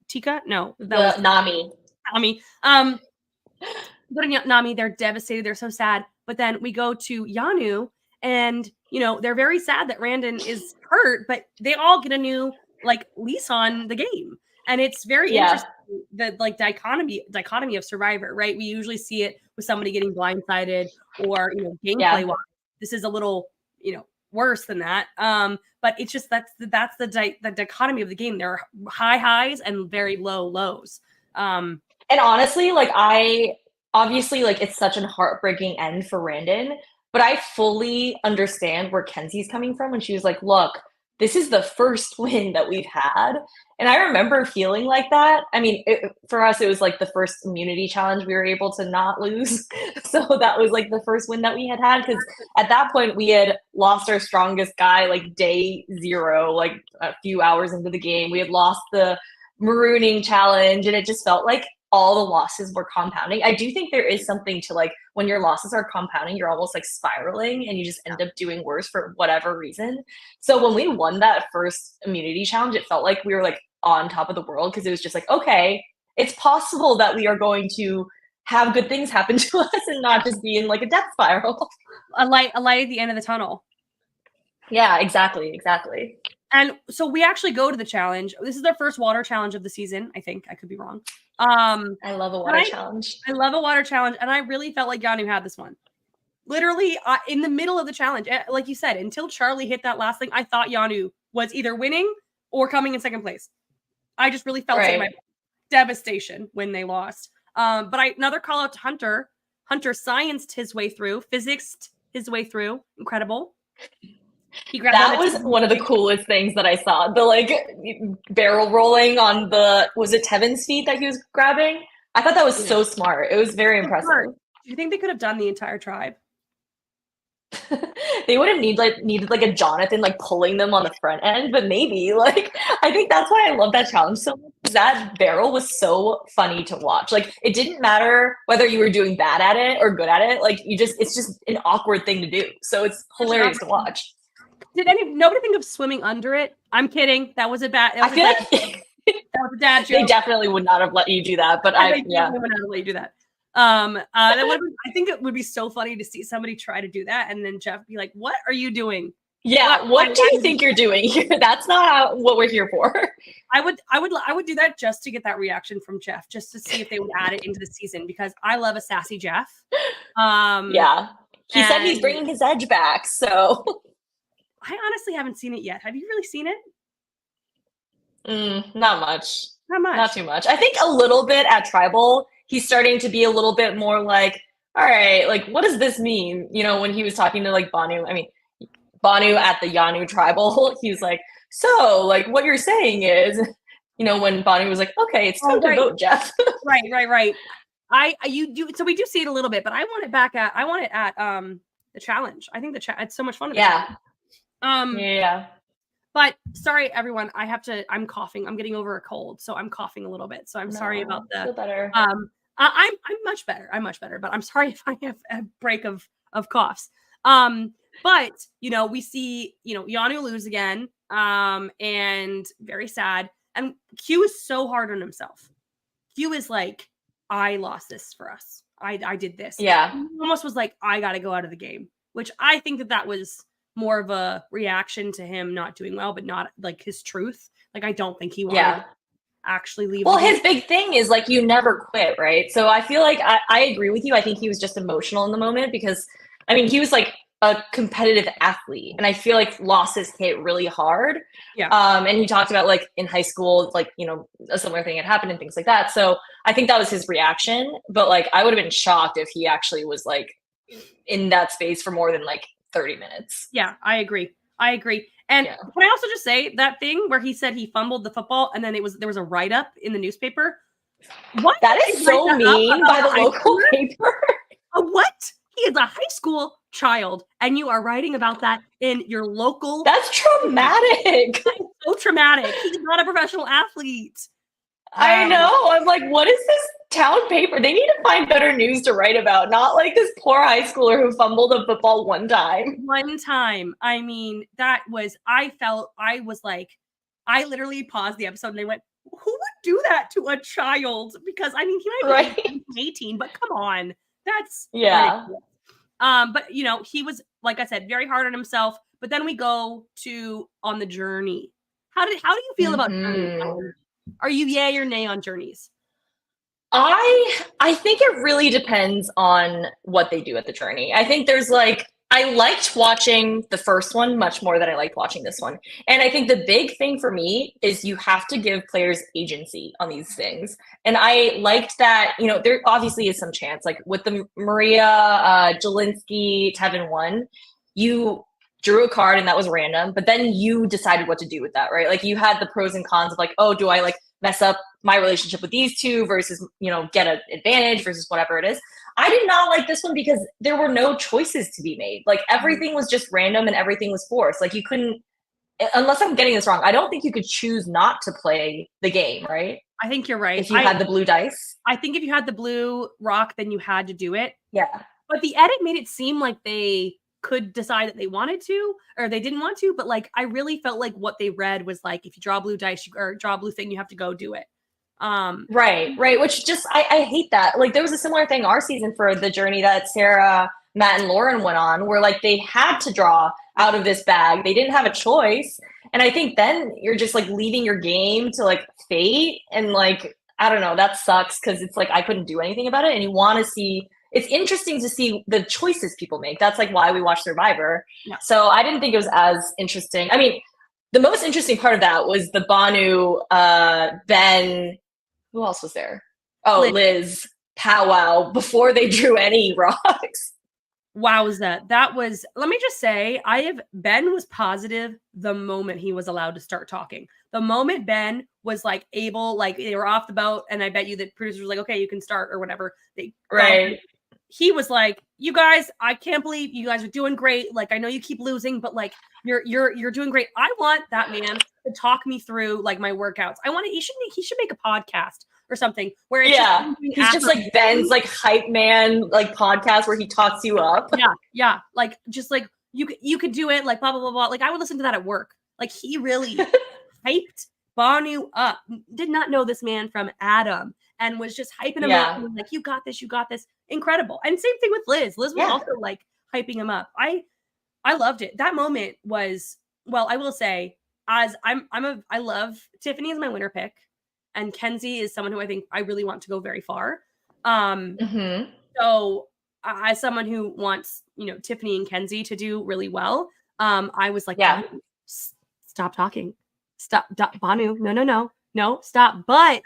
A: Tika? No, that was
B: Nami.
A: Nami. Go to Nami, they're devastated, they're so sad. But then we go to Yanu, and, you know, they're very sad that Randon is hurt, but they all get a new like lease on the game. And it's very interesting, the like dichotomy of Survivor, right? We usually see it with somebody getting blindsided, or, you know, gameplay wise. This is a little, you know, worse than that. But it's just that's the dichotomy of the game. There are high highs and very low lows.
B: And honestly, like, obviously, like, it's such a heartbreaking end for Randon, but I fully understand where Kenzie's coming from when she was like, look, this is the first win that we've had. And I remember feeling like that. I mean, for us, it was like the first immunity challenge we were able to not lose. So that was like the first win that we had had. Because at that point, we had lost our strongest guy like day 0, like a few hours into the game. We had lost the marooning challenge, and it just felt like all the losses were compounding. I do think there is something to like when your losses are compounding, you're almost like spiraling and you just end up doing worse for whatever reason. So when we won that first immunity challenge, it felt like we were like on top of the world because it was just like, okay, it's possible that we are going to have good things happen to us and not just be in like a death spiral.
A: A light at the end of the tunnel.
B: Yeah, exactly.
A: And so we actually go to the challenge. This is their first water challenge of the season. I think I could be wrong.
B: I love a water challenge.
A: I love a water challenge. And I really felt like Yanu had this one. Literally in the middle of the challenge, like you said, until Charlie hit that last thing, I thought Yanu was either winning or coming in second place. I just really felt my devastation when they lost. But another call out to Hunter. Hunter scienced his way through, physicsed his way through. Incredible.
B: That was one of the coolest things that I saw. The like barrel rolling on was it Tevin's feet that he was grabbing? I thought that was so smart. It was very impressive.
A: Do you think they could have done the entire tribe?
B: They would have needed like a Jonathan like pulling them on the front end, but maybe like I think that's why I love that challenge so much. That barrel was so funny to watch. Like it didn't matter whether you were doing bad at it or good at it. Like it's just an awkward thing to do. So it's hilarious to watch.
A: Did nobody think of swimming under it? I'm kidding. That was a bad.
B: I feel like
A: that was a dad joke.
B: They definitely would not have let you do that. But
A: they would not have let you do that. That would. I think it would be so funny to see somebody try to do that, and then Jeff be like, "What are you doing?
B: Yeah, what do you think you're doing here? That's not what we're here for."
A: I would do that just to get that reaction from Jeff, just to see if they would add it into the season because I love a sassy Jeff.
B: Yeah, he said he's bringing his edge back, so.
A: I honestly haven't seen it yet. Have you really seen it?
B: Not much.
A: Not
B: too much. I think a little bit at Tribal, he's starting to be a little bit more like, all right, like, what does this mean? You know, when he was talking to like Banu at the Yanu Tribal, he's like, so like what you're saying is, you know, when Banu was like, okay, it's time to vote, Jeff.
A: Right. So we do see it a little bit, but I want it at the challenge. I think it's so much fun.
B: Yeah.
A: But sorry, everyone. I'm coughing. I'm getting over a cold, so I'm coughing a little bit. So I'm sorry about that.
B: Feel better.
A: I'm much better. But I'm sorry if I have a break of coughs. But you know, we see, you know, Yanu lose again. And very sad. And Q is so hard on himself. Q is like, I lost this for us. I did this.
B: Yeah.
A: He almost was like, I got to go out of the game, which I think that was more of a reaction to him not doing well, but not like his truth. Like, I don't think he wanted to actually leave.
B: Well, his big thing is like, you never quit, right? So I feel like I agree with you. I think he was just emotional in the moment because, I mean, he was like a competitive athlete. And I feel like losses hit really hard.
A: Yeah.
B: And he talked about like in high school, like, you know, a similar thing had happened and things like that. So I think that was his reaction. But like, I would have been shocked if he actually was like in that space for more than like 30 minutes.
A: Yeah, I agree. And can I also just say that thing where he said he fumbled the football and then there was a write-up in the newspaper? What?
B: That is so mean by the local paper.
A: What? He is a high school child and you are writing about that in your local.
B: That's traumatic.
A: That is so traumatic. He's not a professional athlete.
B: I know. I'm like, what is this town paper? They need to find better news to write about, not like this poor high schooler who fumbled a football one time.
A: I mean, I was like, I literally paused the episode and they went, who would do that to a child? Because I mean, he might be 18, but come on. That's ridiculous. But you know, he was, like I said, very hard on himself. But then we go on the journey. How do you feel about journeys? Are you yay or nay on journeys?
B: I think it really depends on what they do at the journey. I think there's like, I liked watching the first one much more than I liked watching this one. And I think the big thing for me is you have to give players agency on these things. And I liked that, you know, there obviously is some chance, like with the Maria, Jelinski, Tevin one, you drew a card and that was random, but then you decided what to do with that, right? Like you had the pros and cons of like, oh, do I like mess up my relationship with these two versus, you know, get an advantage versus whatever it is. I did not like this one because there were no choices to be made. Like everything was just random and everything was forced. Like you couldn't, unless I'm getting this wrong, I don't think you could choose not to play the game, right?
A: I think you're right.
B: If you had the blue dice.
A: I think if you had the blue rock, then you had to do it.
B: Yeah.
A: But the edit made it seem like they could decide that they wanted to or they didn't want to. But like, I really felt like what they read was like, if you draw blue dice or draw a blue thing, you have to go do it.
B: Right. Which just, I hate that. Like there was a similar thing our season for the journey that Sarah, Matt, and Lauren went on where like they had to draw out of this bag. They didn't have a choice. And I think then you're just like leaving your game to like fate. And like, I don't know, that sucks because it's like I couldn't do anything about it. And you want to see, it's interesting to see the choices people make. That's like why we watch Survivor.
A: Yeah.
B: So I didn't think it was as interesting. I mean, the most interesting part of that was the Banu, Ben, who else was there? Oh, Liz powwow before they drew any rocks.
A: Wowza. That was, let me just say, Ben was positive the moment he was allowed to start talking. The moment Ben was like able, like they were off the boat, and I bet you that producers were like, okay, you can start or whatever.
B: Right.
A: He was like, you guys, I can't believe you guys are doing great. Like, I know you keep losing, but like you're doing great. I want that man to talk me through like my workouts. He should make a podcast or something where it's
B: he's just like Ben's like hype man like podcast where he talks you up.
A: Yeah. Like just like you could do it, like blah blah blah blah. Like I would listen to that at work. Like he really hyped Banu up. Did not know this man from Adam and was just hyping him up and like, you got this. Incredible. And same thing with Liz. Liz was also like hyping him up. I loved it. That moment was, well, I will say, as I love Tiffany as my winner pick. And Kenzie is someone who I think I really want to go very far. So as someone who wants, you know, Tiffany and Kenzie to do really well, I was like, stop talking. Stop, Banu. No, stop. But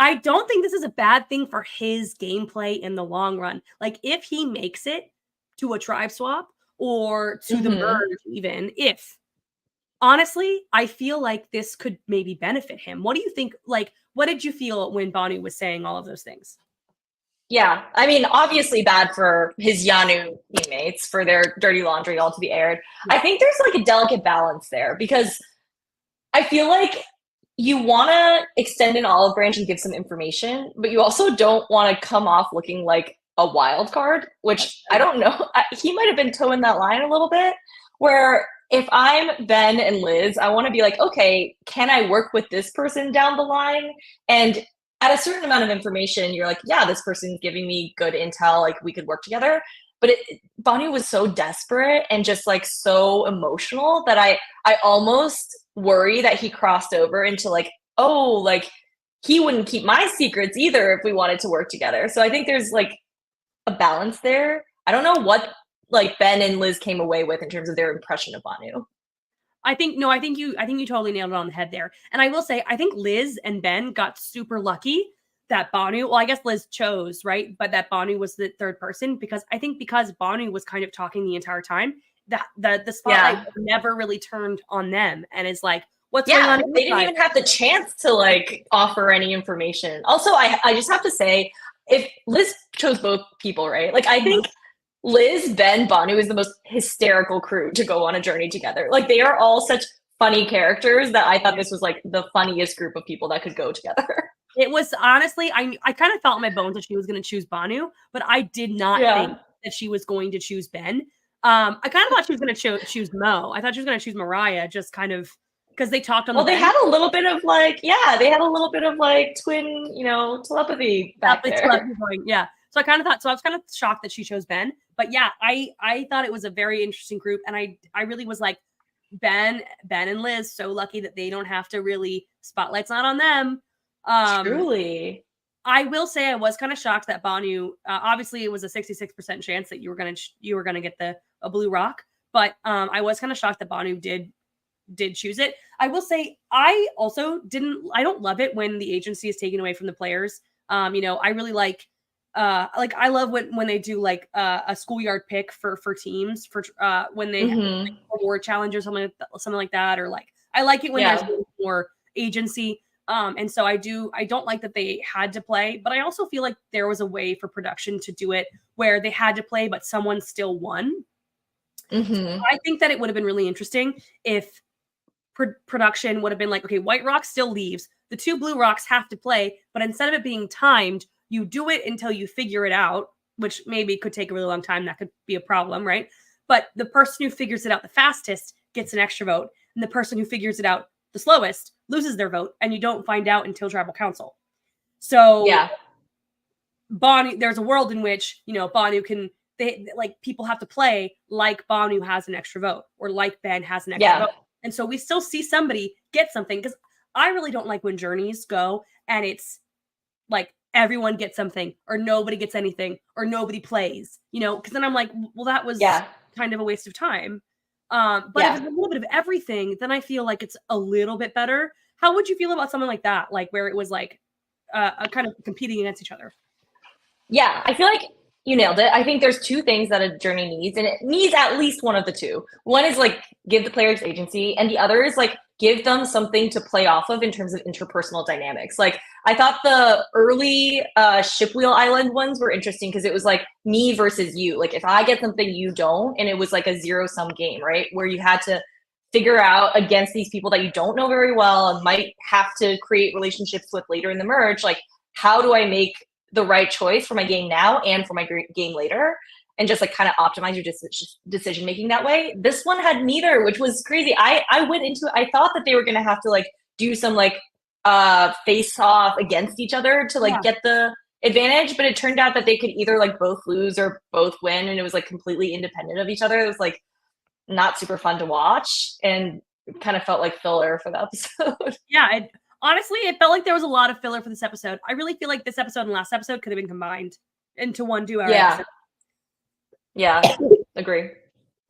A: I don't think this is a bad thing for his gameplay in the long run. Like if he makes it to a tribe swap or to the merge, even if, honestly, I feel like this could maybe benefit him. What do you think? Like, what did you feel when Banu was saying all of those things?
B: Yeah, I mean, obviously bad for his Yanu teammates for their dirty laundry all to be aired. Yeah. I think there's like a delicate balance there because I feel like you want to extend an olive branch and give some information, but you also don't want to come off looking like a wild card, which I don't know. He might have been towing that line a little bit where if I'm Ben and Liz, I want to be like, okay, can I work with this person down the line? And at a certain amount of information, you're like, yeah, this person's giving me good intel, like we could work together. But Banu was so desperate and just like so emotional that I almost worry that he crossed over into like, oh, like he wouldn't keep my secrets either if we wanted to work together. So I think there's like a balance there. I don't know what like Ben and Liz came away with in terms of their impression of Banu.
A: I think you totally nailed it on the head there. And I will say, I think Liz and Ben got super lucky that Banu, well, I guess Liz chose, right? But that Banu was the third person because Banu was kind of talking the entire time, that the spotlight never really turned on them and is like, what's going on?
B: They didn't even have the chance to like offer any information. Also, I just have to say, if Liz chose both people, right? Like I think Liz, Ben, Banu is the most hysterical crew to go on a journey together. Like they are all such funny characters that I thought this was like the funniest group of people that could go together.
A: It was honestly, I kind of felt in my bones that she was going to choose Banu, but I did not think that she was going to choose Ben. I kind of thought she was going to choose Mo. I thought she was going to choose Mariah, just kind of because they talked on the bench.
B: They had a little bit of like, they had a little bit of like twin, telepathy back there.
A: Yeah. So I was kind of shocked that she chose Ben. But yeah, I thought it was a very interesting group. And I really was like, Ben and Liz, so lucky that they don't have to really, spotlight's not on them.
B: Truly.
A: I will say I was kind of shocked that Banu, obviously it was a 66% chance that you were going to get a blue rock. But I was kind of shocked that Banu did choose it. I will say I don't love it when the agency is taken away from the players. I really like like I love when they do like a schoolyard pick for teams for when they have like, award challenge or something like that, or like I like it when there's more agency. And so I don't like that they had to play, but I also feel like there was a way for production to do it where they had to play, but someone still won. So I think that it would have been really interesting if production would have been like, okay, White Rock still leaves. The 2 Blue Rocks have to play, but instead of it being timed, you do it until you figure it out, which maybe could take a really long time. That could be a problem, right? But the person who figures it out the fastest gets an extra vote. And the person who figures it out the slowest loses their vote. And you don't find out until tribal council. So Banu, there's a world in which, Banu can, like people have to play like Banu has an extra vote or like Ben has an extra vote. And so we still see somebody get something, because I really don't like when journeys go and it's like everyone gets something or nobody gets anything or nobody plays, because then I'm like, well, that was kind of a waste of time. But if it's a little bit of everything, then I feel like it's a little bit better. How would you feel about something like that? Like where it was like a kind of competing against each other?
B: Yeah, I feel like you nailed it. I think there's 2 things that a journey needs, and it needs at least one of the 2. One is like give the players agency, and the other is like give them something to play off of in terms of interpersonal dynamics. Like I thought the early Shipwheel Island ones were interesting because it was like me versus you. Like if I get something you don't, and it was like a 0-sum game, right? Where you had to figure out against these people that you don't know very well and might have to create relationships with later in the merge, like how do I make the right choice for my game now and for my game later, and just like kind of optimize your decision making that way. This one had neither, which was crazy. I went into it, I thought that they were gonna have to like do some like face off against each other to like get the advantage, but it turned out that they could either like both lose or both win, and it was like completely independent of each other. It was like not super fun to watch and kind of felt like filler for the episode.
A: Honestly, it felt like there was a lot of filler for this episode. I really feel like this episode and last episode could have been combined into one 2-hour episode.
B: Yeah, agree.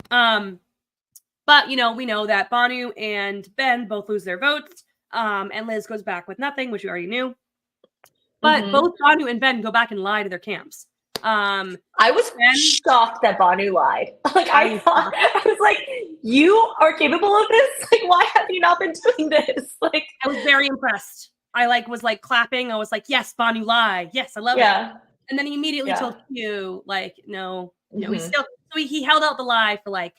A: But we know that Banu and Ben both lose their votes. And Liz goes back with nothing, which we already knew. But both Banu and Ben go back and lie to their camps.
B: I was shocked that Banu lied. Like I was like, you are capable of this? Like, why have you not been doing this? Like
A: I was very impressed. I was clapping. I was like, yes, Banu lie. Yes, I love it. And then he immediately told you, like, no, he held out the lie for like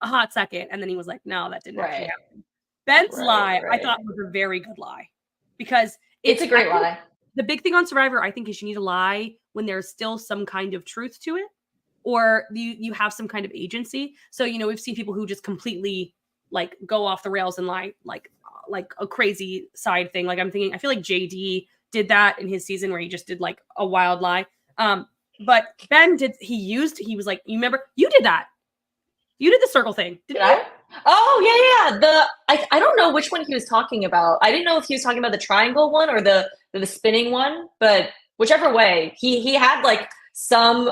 A: a hot second, and then he was like, no, that didn't actually happen. Ben's lie, I thought was a very good lie, because
B: it's a great lie.
A: The big thing on Survivor, I think, is you need to lie when there's still some kind of truth to it, or you have some kind of agency. So, we've seen people who just completely like go off the rails and lie, like a crazy side thing. Like I feel like JD did that in his season where he just did like a wild lie. But Ben he was like, you remember, you did that. You did the circle thing. Did I?
B: Oh, yeah. I don't know which one he was talking about. I didn't know if he was talking about the triangle one or the spinning one, but whichever way, he had like some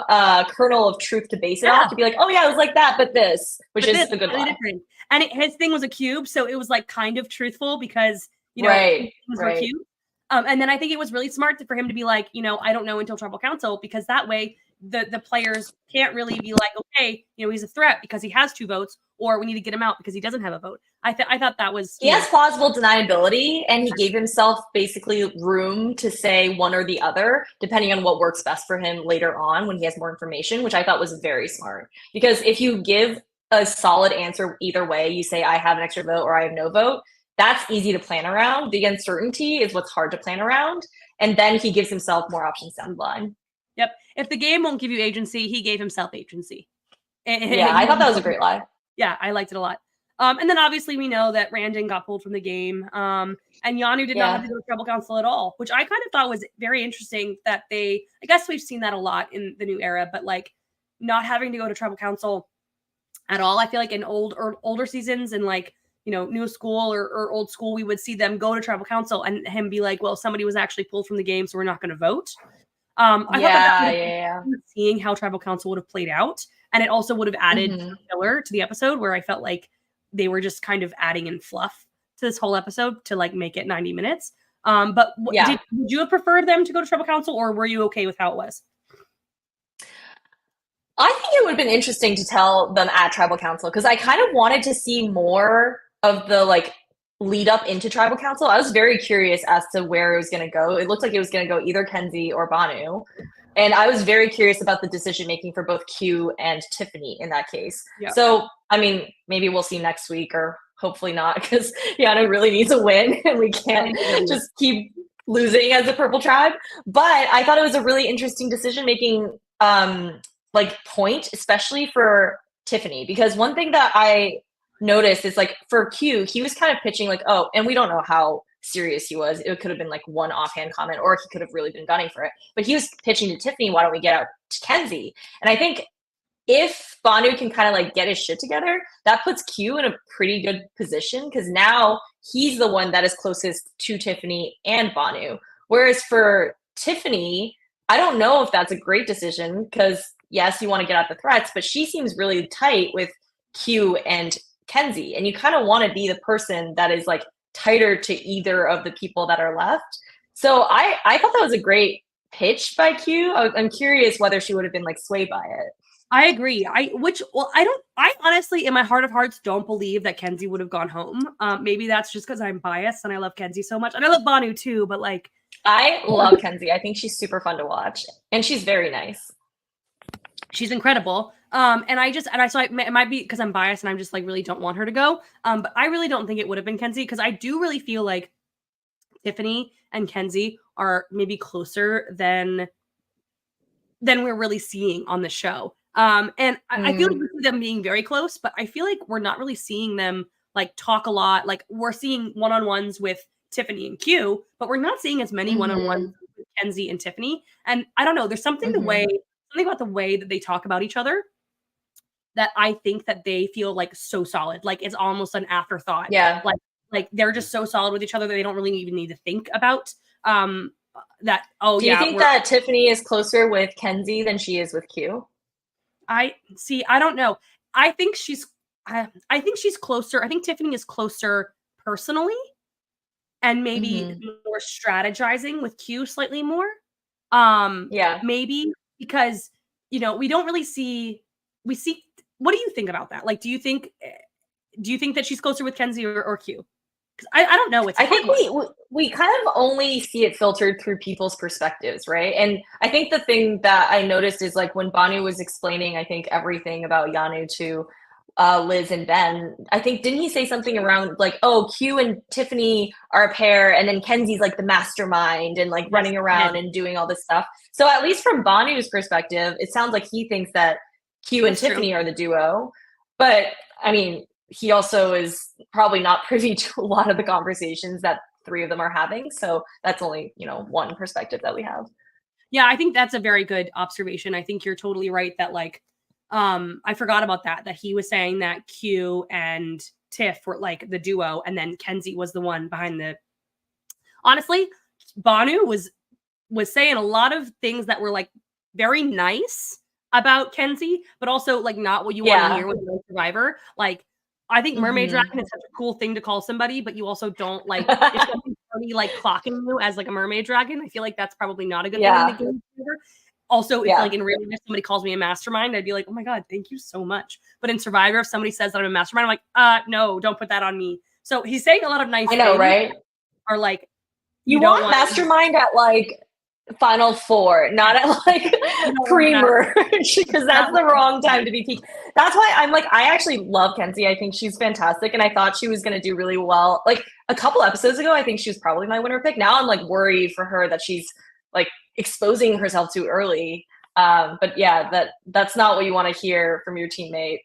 B: kernel of truth to base it off, to be like, oh yeah, it was like that, but this, which is the good one. Different.
A: And his thing was a cube, so it was like kind of truthful because things were cube. And then I think it was really smart for him to be like, I don't know until tribal council, because that way the players can't really be like, okay, he's a threat because he has 2 votes, or we need to get him out because he doesn't have a vote. I thought that was...
B: He has plausible deniability, and he gave himself basically room to say one or the other, depending on what works best for him later on when he has more information, which I thought was very smart. Because if you give a solid answer either way, you say, I have an extra vote or I have no vote, that's easy to plan around. The uncertainty is what's hard to plan around. And then he gives himself more options down the line.
A: Yep. If the game won't give you agency, he gave himself agency.
B: I thought that was a great lie.
A: Yeah, I liked it a lot. And then obviously we know that Randon got pulled from the game. And Yanu did not have to go to tribal council at all, which I kind of thought was very interesting that I guess we've seen that a lot in the new era, but like not having to go to tribal council at all. I feel like in older seasons and like, new school or old school, we would see them go to tribal council and him be like, well, somebody was actually pulled from the game, so we're not going to vote. I thought that seeing how tribal council would have played out, and it also would have added filler to the episode, where I felt like they were just kind of adding in fluff to this whole episode to like make it 90 minutes. But would you have preferred them to go to tribal council, or were you okay with how it was?
B: I think it would have been interesting to tell them at tribal council because I kind of wanted to see more of the like lead up into tribal council. I was very curious as to where it was going to go. It looked like it was going to go either Kenzie or Banu. And I was very curious about the decision making for both Q and Tiffany in that case. Yeah. So, I mean, maybe we'll see next week or hopefully not because Yano really needs a win and we can't just keep losing as a purple tribe. But I thought it was a really interesting decision making like point, especially for Tiffany, because one thing that I noticed is like for Q, he was kind of pitching like, oh, and we don't know how serious he was. It could have been like one offhand comment, or he could have really been gunning for it. But he was pitching to Tiffany, why don't we get out to Kenzie? And I think if Banu can kind of like get his shit together, that puts Q in a pretty good position because now he's the one that is closest to Tiffany and Banu. Whereas for Tiffany, I don't know if that's a great decision because yes, you want to get out the threats, but she seems really tight with Q and Kenzie. And you kind of want to be the person that is like tighter to either of the people that are left. So I thought that was a great pitch by Q. I'm curious whether she would have been like swayed by it.
A: I agree. I honestly, in my heart of hearts, don't believe that Kenzie would have gone home. Maybe that's just because I'm biased and I love Kenzie so much. And I love Banu too, but like.
B: I love Kenzie. I think she's super fun to watch. And she's very nice.
A: She's incredible. So it might be because I'm biased and I'm just like really don't want her to go. But I really don't think it would have been Kenzie because I do really feel like Tiffany and Kenzie are maybe closer than we're really seeing on the show. I feel like we see them being very close, but I feel like we're not really seeing them like talk a lot. Like we're seeing one-on-ones with Tiffany and Q, but we're not seeing as many one-on-ones with Kenzie and Tiffany. And I don't know, there's something something about the way that they talk about each other that I think that they feel like so solid. Like it's almost an afterthought.
B: Yeah.
A: Like they're just so solid with each other that they don't really even need to think about that. Oh,
B: do you think that Tiffany is closer with Kenzie than she is with Q?
A: I don't know. I think she's closer. I think Tiffany is closer personally and maybe more strategizing with Q slightly more. Maybe because, we don't really see, what do you think about that? Like, do you think that she's closer with Kenzie or Q? Because I don't know.
B: I think we kind of only see it filtered through people's perspectives, right? And I think the thing that I noticed is like when Banu was explaining, I think everything about Yanu to Liz and Ben, I think, didn't he say something around like, oh, Q and Tiffany are a pair and then Kenzie's like the mastermind and like running around and doing all this stuff. So at least from Banu's perspective, it sounds like he thinks that Q and Tiffany are the duo. But I mean, he also is probably not privy to a lot of the conversations that three of them are having. So that's only, one perspective that we have.
A: Yeah, I think that's a very good observation. I think you're totally right that like, I forgot about that he was saying that Q and Tiff were like the duo and then Kenzie was the one behind the. Honestly, Banu was saying a lot of things that were like very nice about Kenzie, but also like not what you want to hear with a Survivor. Like, I think Mermaid Dragon is such a cool thing to call somebody, but you also don't like if somebody's already like clocking you as like a Mermaid Dragon. I feel like that's probably not a good thing in the game. Also, if like in real life somebody calls me a mastermind, I'd be like, oh my God, thank you so much. But in Survivor, if somebody says that I'm a mastermind, I'm like, no, don't put that on me. So he's saying a lot of nice things. I know, right? Are like
B: you want mastermind at like Final Four, not at like pre-merge, because that's the wrong time to be peak. That's why I'm like, I actually love Kenzie. I think she's fantastic, and I thought she was going to do really well. Like a couple episodes ago, I think she was probably my winner pick. Now I'm like worried for her that she's like exposing herself too early. But yeah, that's not what you want to hear from your teammate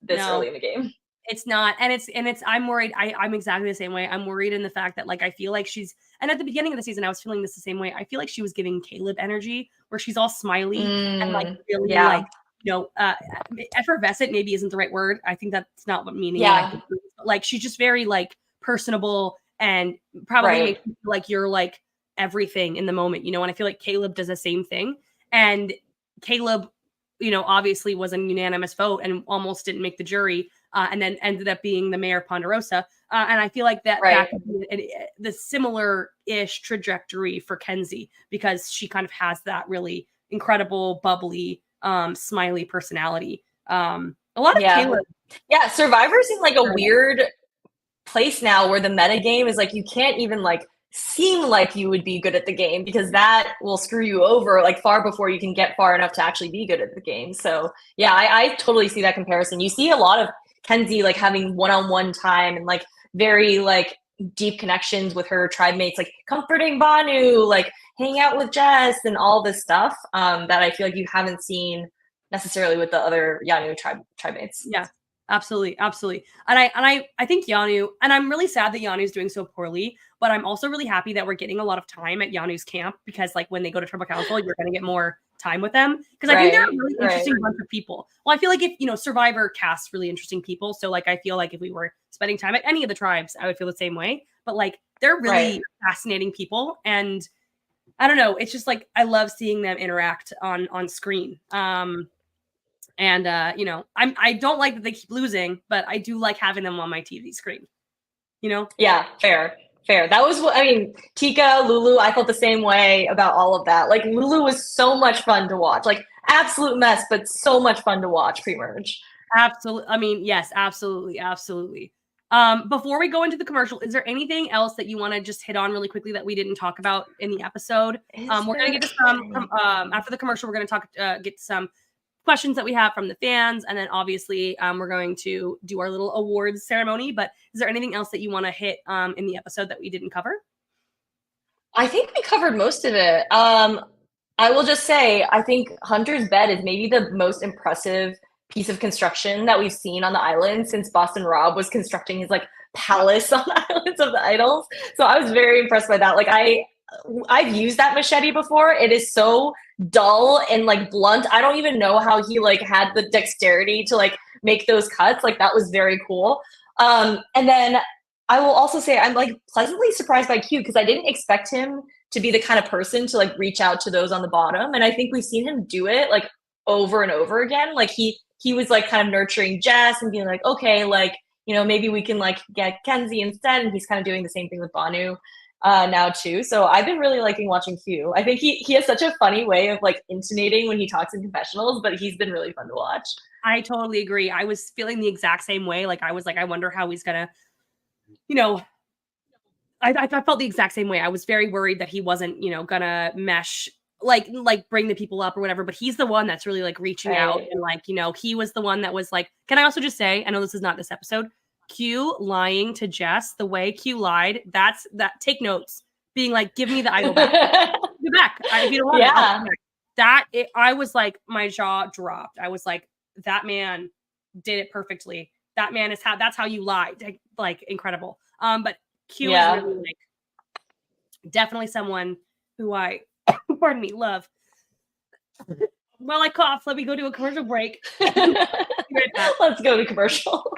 B: this early in the game.
A: It's not. And it's I'm worried. I'm exactly the same way. I'm worried in the fact that like I feel like she's, and at the beginning of the season I was feeling this the same way. I feel like she was giving Caleb energy where she's all smiley and like really like, effervescent maybe isn't the right word. I think that's not what meaning. Yeah. Like she's just very like personable and probably makes you feel like you're like everything in the moment, and I feel like Caleb does the same thing. And Caleb, obviously was a unanimous vote and almost didn't make the jury. and then ended up being the mayor of Ponderosa. And I feel like that could be the similar-ish trajectory for Kenzie, because she kind of has that really incredible, bubbly, smiley personality. A lot of Caleb.
B: Yeah, Survivor seems like a weird place now where the meta game is like you can't even like seem like you would be good at the game, because that will screw you over like far before you can get far enough to actually be good at the game. So yeah, I totally see that comparison. You see a lot of Kenzie like having one-on-one time and like very like deep connections with her tribe mates, like comforting Banu, like hanging out with Jess and all this stuff that I feel like you haven't seen necessarily with the other Yanu tribe mates.
A: Yeah, absolutely. And I think Yanu, and I'm really sad that Yanu's doing so poorly, but I'm also really happy that we're getting a lot of time at Yanu's camp, because like when they go to Tribal Council, you're going to get more time with them, because I think they're a really interesting bunch of people. Well, I feel like if Survivor casts really interesting people, so like I feel like if we were spending time at any of the tribes, I would feel the same way. But like they're really fascinating people, and I don't know, it's just like I love seeing them interact on screen. I don't like that they keep losing, but I do like having them on my TV screen.
B: Yeah, fair. That was what I mean. Tika, Lulu, I felt the same way about all of that. Like Lulu was so much fun to watch. Like absolute mess, but so much fun to watch pre-merge.
A: Absolutely. I mean, yes, absolutely. Before we go into the commercial, is there anything else that you want to just hit on really quickly that we didn't talk about in the episode? We're going to get to some after the commercial. We're going to get some questions that we have from the fans, and then obviously we're going to do our little awards ceremony. But is there anything else that you want to hit in the episode that we didn't cover?
B: I think we covered most of it. I will just say I think Hunter's bed is maybe the most impressive piece of construction that we've seen on the island since Boston Rob was constructing his like palace on the Islands of the Idols. So I was very impressed by that. Like I've used that machete before. It is so dull and like blunt. I don't even know how he like had the dexterity to like make those cuts. Like that was very cool. And then I will also say I'm like pleasantly surprised by Q, because I didn't expect him to be the kind of person to like reach out to those on the bottom. And I think we've seen him do it like over and over again. Like he was like kind of nurturing Jess and being like, okay, like, maybe we can like get Kenzie instead. And he's kind of doing the same thing with Banu now too. So I've been really liking watching Q. I think he has such a funny way of like intonating when he talks in confessionals, but he's been really fun to watch.
A: I totally agree. I was feeling the exact same way. Like I was like, I wonder how he's gonna, I felt the exact same way. I was very worried that he wasn't, gonna mesh, like bring the people up or whatever, but he's the one that's really like reaching out, and like, he was the one that was like, can I also just say, I know this is not this episode, Q lying to Jess, the way Q lied, that take notes, being like, give me the idol back. Give it back. If you don't want it, I was like, my jaw dropped. I was like, that man did it perfectly. That man that's how you lied. Like incredible. But Q is really like definitely someone who I pardon me, love. While I cough, let me go to a commercial break.
B: Let's go to commercial.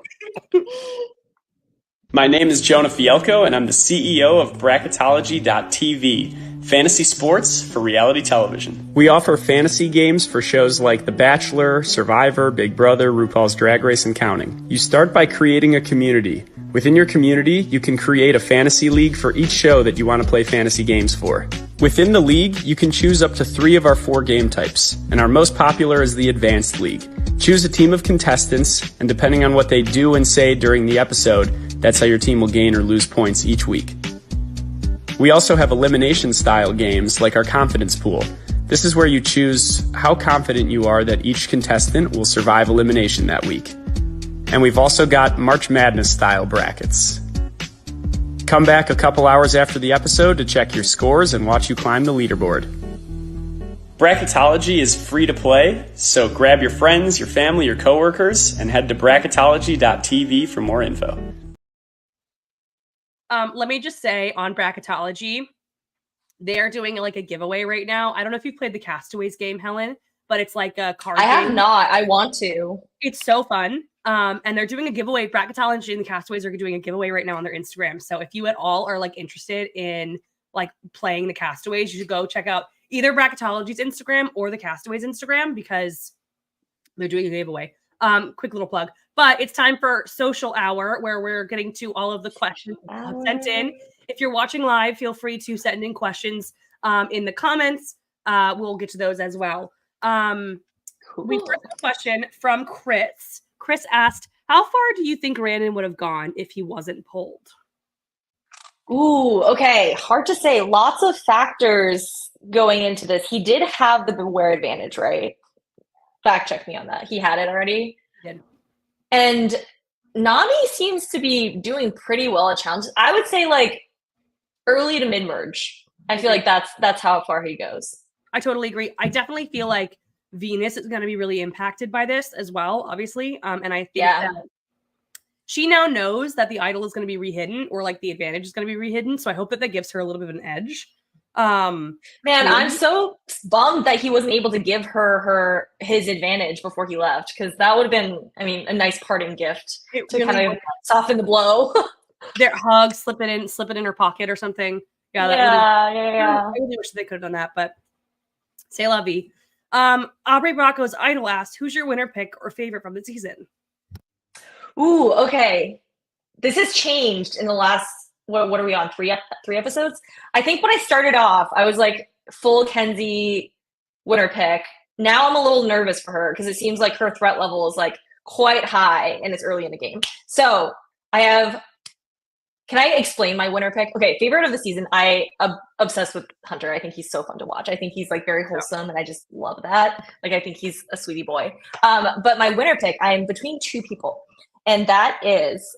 C: My name is Jonah Fielko, and I'm the CEO of Bracketology.tv, fantasy sports for reality television. We offer fantasy games for shows like The Bachelor, Survivor, Big Brother, RuPaul's Drag Race, and counting. You start by creating a community. Within your community, you can create a fantasy league for each show that you want to play fantasy games for. Within the league, you can choose up to 3 of our 4 game types, and our most popular is the Advanced League. Choose a team of contestants, and depending on what they do and say during the episode, that's how your team will gain or lose points each week. We also have elimination-style games like our Confidence Pool. This is where you choose how confident you are that each contestant will survive elimination that week. And we've also got March Madness-style brackets. Come back a couple hours after the episode to check your scores and watch you climb the leaderboard. Bracketology is free to play, so grab your friends, your family, your coworkers, and head to Bracketology.tv for more info.
A: Let me just say on Bracketology, they're doing like a giveaway right now. I don't know if you've played the Castaways game, Helen, but it's like a card game.
B: I have not. I want to.
A: It's so fun. And they're doing a giveaway. Bracketology and the Castaways are doing a giveaway right now on their Instagram. So if you at all are like interested in like playing the Castaways, you should go check out either Bracketology's Instagram or the Castaways Instagram, because they're doing a giveaway. Quick little plug. But it's time for social hour, where we're getting to all of the questions sent in. If you're watching live, feel free to send in questions in the comments. We'll get to those as well. We first have a question from Chris. Chris asked, how far do you think Randon would have gone if he wasn't pulled?
B: Ooh, okay. Hard to say. Lots of factors going into this. He did have the beware advantage, right? Fact check me on that. He had it already.
A: He did.
B: And Nami seems to be doing pretty well at challenges. I would say like early to mid merge. I feel like that's how far he goes.
A: I totally agree. I definitely feel like Venus is going to be really impacted by this as well, obviously. And I think that she now knows that the idol is going to be rehidden, or like the advantage is going to be rehidden. So I hope that gives her a little bit of an edge.
B: Man, I'm so bummed that he wasn't able to give her his advantage before he left, because that would have been, I mean, a nice parting gift to really kind of soften the blow.
A: Their hug, slip it in her pocket or something. Yeah. I really wish they could have done that, but c'est la vie. Aubrey Bracco's idol asked, who's your winner pick or favorite from the season?
B: Ooh, okay. This has changed in the last, what are we on? Three episodes? I think when I started off, I was like full Kenzie winner pick. Now I'm a little nervous for her because it seems like her threat level is like quite high and it's early in the game. So can I explain my winner pick? Okay, favorite of the season. I am obsessed with Hunter. I think he's so fun to watch. I think he's like very wholesome and I just love that. Like I think he's a sweetie boy. But my winner pick, I'm between two people. And that is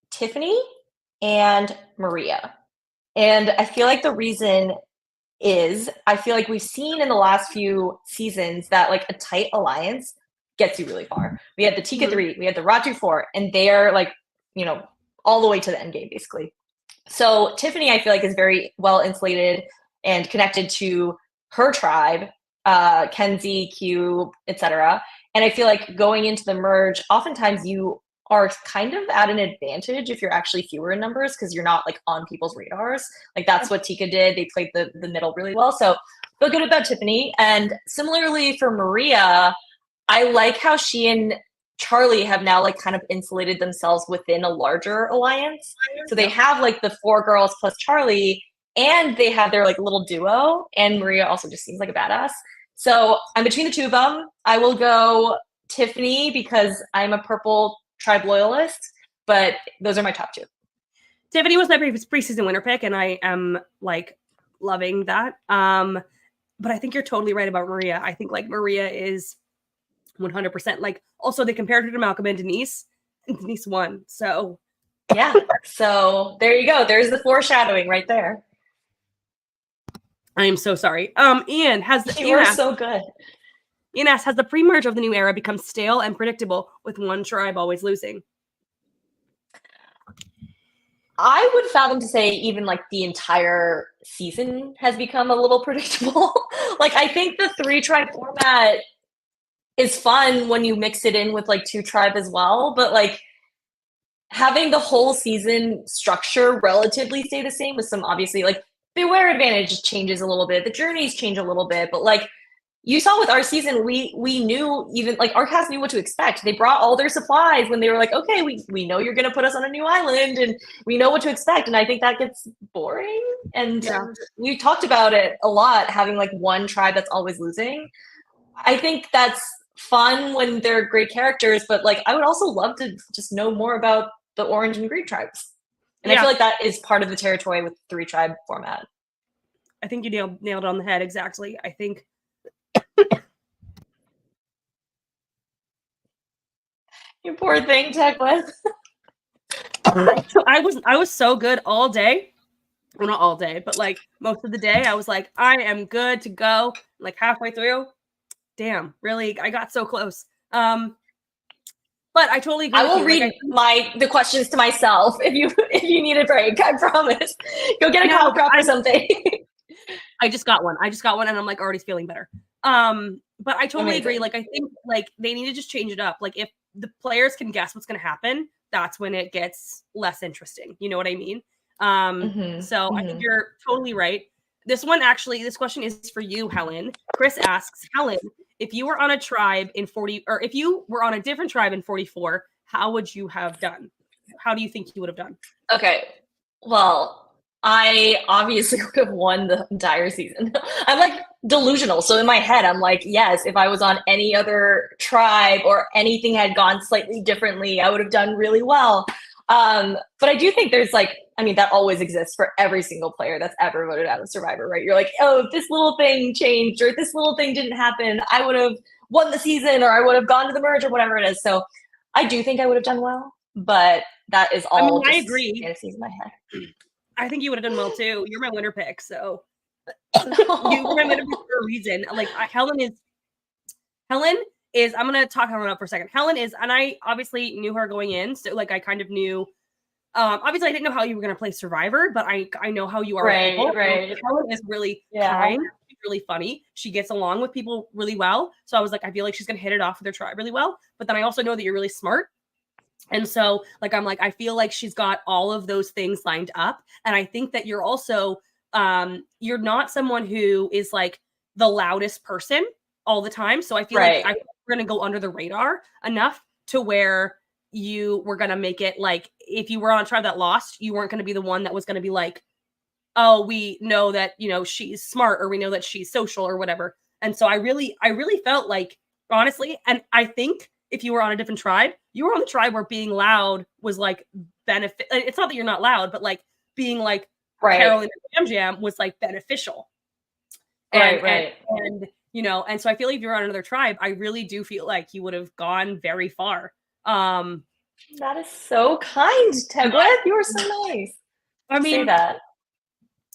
B: Tiffany and Maria. And I feel like the reason is I feel like we've seen in the last few seasons that like a tight alliance gets you really far. We had the Tika 3, we had the Ratu 4, and they are like, you know, all the way to the end game, basically. So Tiffany, I feel like, is very well insulated and connected to her tribe, Kenzie, Cube, etc. And I feel like going into the merge, oftentimes you are kind of at an advantage if you're actually fewer in numbers because you're not like on people's radars. Like that's what Tika did. They played the middle really well. So feel good about Tiffany. And similarly for Maria, I like how she and Charlie have now like kind of insulated themselves within a larger alliance. So they have like the 4 girls plus Charlie, and they have their like little duo. And Maria also just seems like a badass. So I'm between the two of them. I will go Tiffany because I'm a purple tribe loyalist, but those are my top 2.
A: Tiffany was my preseason winner pick, and I am like loving that. But I think you're totally right about Maria. I think like Maria is 100%. Like also they compared her to Malcolm and Denise won. So
B: yeah. So there you go. There's the foreshadowing right there.
A: I am so sorry. Ian
B: so good.
A: Ian asks, has the pre-merge of the new era become stale and predictable with one tribe always losing?
B: I would fathom to say even like the entire season has become a little predictable. Like I think the 3-tribe format is fun when you mix it in with like 2-tribe as well, but like having the whole season structure relatively stay the same with some obviously like beware advantage changes a little bit, the journeys change a little bit, but like you saw with our season, we knew, even like our cast knew what to expect. They brought all their supplies when they were like, okay, we know you're going to put us on a new island and we know what to expect. And I think that gets boring. And we talked about it a lot, having like one tribe that's always losing. I think that's fun when they're great characters, but like I would also love to just know more about the orange and green tribes. And I feel like that is part of the territory with 3-tribe format.
A: I think you nailed it on the head. Exactly. I think
B: you poor thing, Tegwyth.
A: I was so good all day. Well, not all day, but like most of the day, I was like, I am good to go. Like halfway through, damn, really, I got so close. But I totally agree.
B: I will read the questions to myself if you need a break. I promise. Go get a cow prop or something.
A: I just got one, and I'm like already feeling better. But I totally agree. Like I think like they need to just change it up. Like if the players can guess what's going to happen, that's when it gets less interesting. You know what I mean? So I think you're totally right. This question is for you, Helen. Chris asks, Helen, if you were on a tribe in 40, or if you were on a different tribe in 44, how would you have done? How do you think you would have done?
B: Okay. Well, I obviously would have won the entire season. I'm like delusional. So in my head, I'm like, yes, if I was on any other tribe or anything had gone slightly differently, I would have done really well. But I do think there's like, I mean, that always exists for every single player that's ever voted out of Survivor, right? You're like, oh, if this little thing changed or if this little thing didn't happen, I would have won the season or I would have gone to the merge or whatever it is. So I do think I would have done well, but that is all
A: I agree.
B: fantasies in my head.
A: I think you would have done well too. You're my winner pick, so you were my winner pick for a reason. Like Helen is. I'm gonna talk Helen up for a second. Helen is, and I obviously knew her going in, so like I kind of knew. Obviously, I didn't know how you were gonna play Survivor, but I know how you are.
B: Right.
A: Helen is really kind, really funny. She gets along with people really well. So I was like, I feel like she's gonna hit it off with her tribe really well. But then I also know that you're really smart. And so, like, I'm like, I feel like she's got all of those things lined up. And I think that you're also, you're not someone who is like the loudest person all the time. So I feel like we're going to go under the radar enough to where you were going to make it like, if you were on a tribe that lost, you weren't going to be the one that was going to be like, oh, we know that, you know, she's smart or we know that she's social or whatever. And so I really felt like, honestly, and I think if you were on a different tribe, you were on the tribe where being loud was like benefit. It's not that you're not loud, but like being like Carolyn and Jam was like beneficial. And you know, and so I feel like if you're on another tribe, I really do feel like you would have gone very far.
B: That is so kind, Tegwyth. You were so nice.
A: I mean,
B: say that.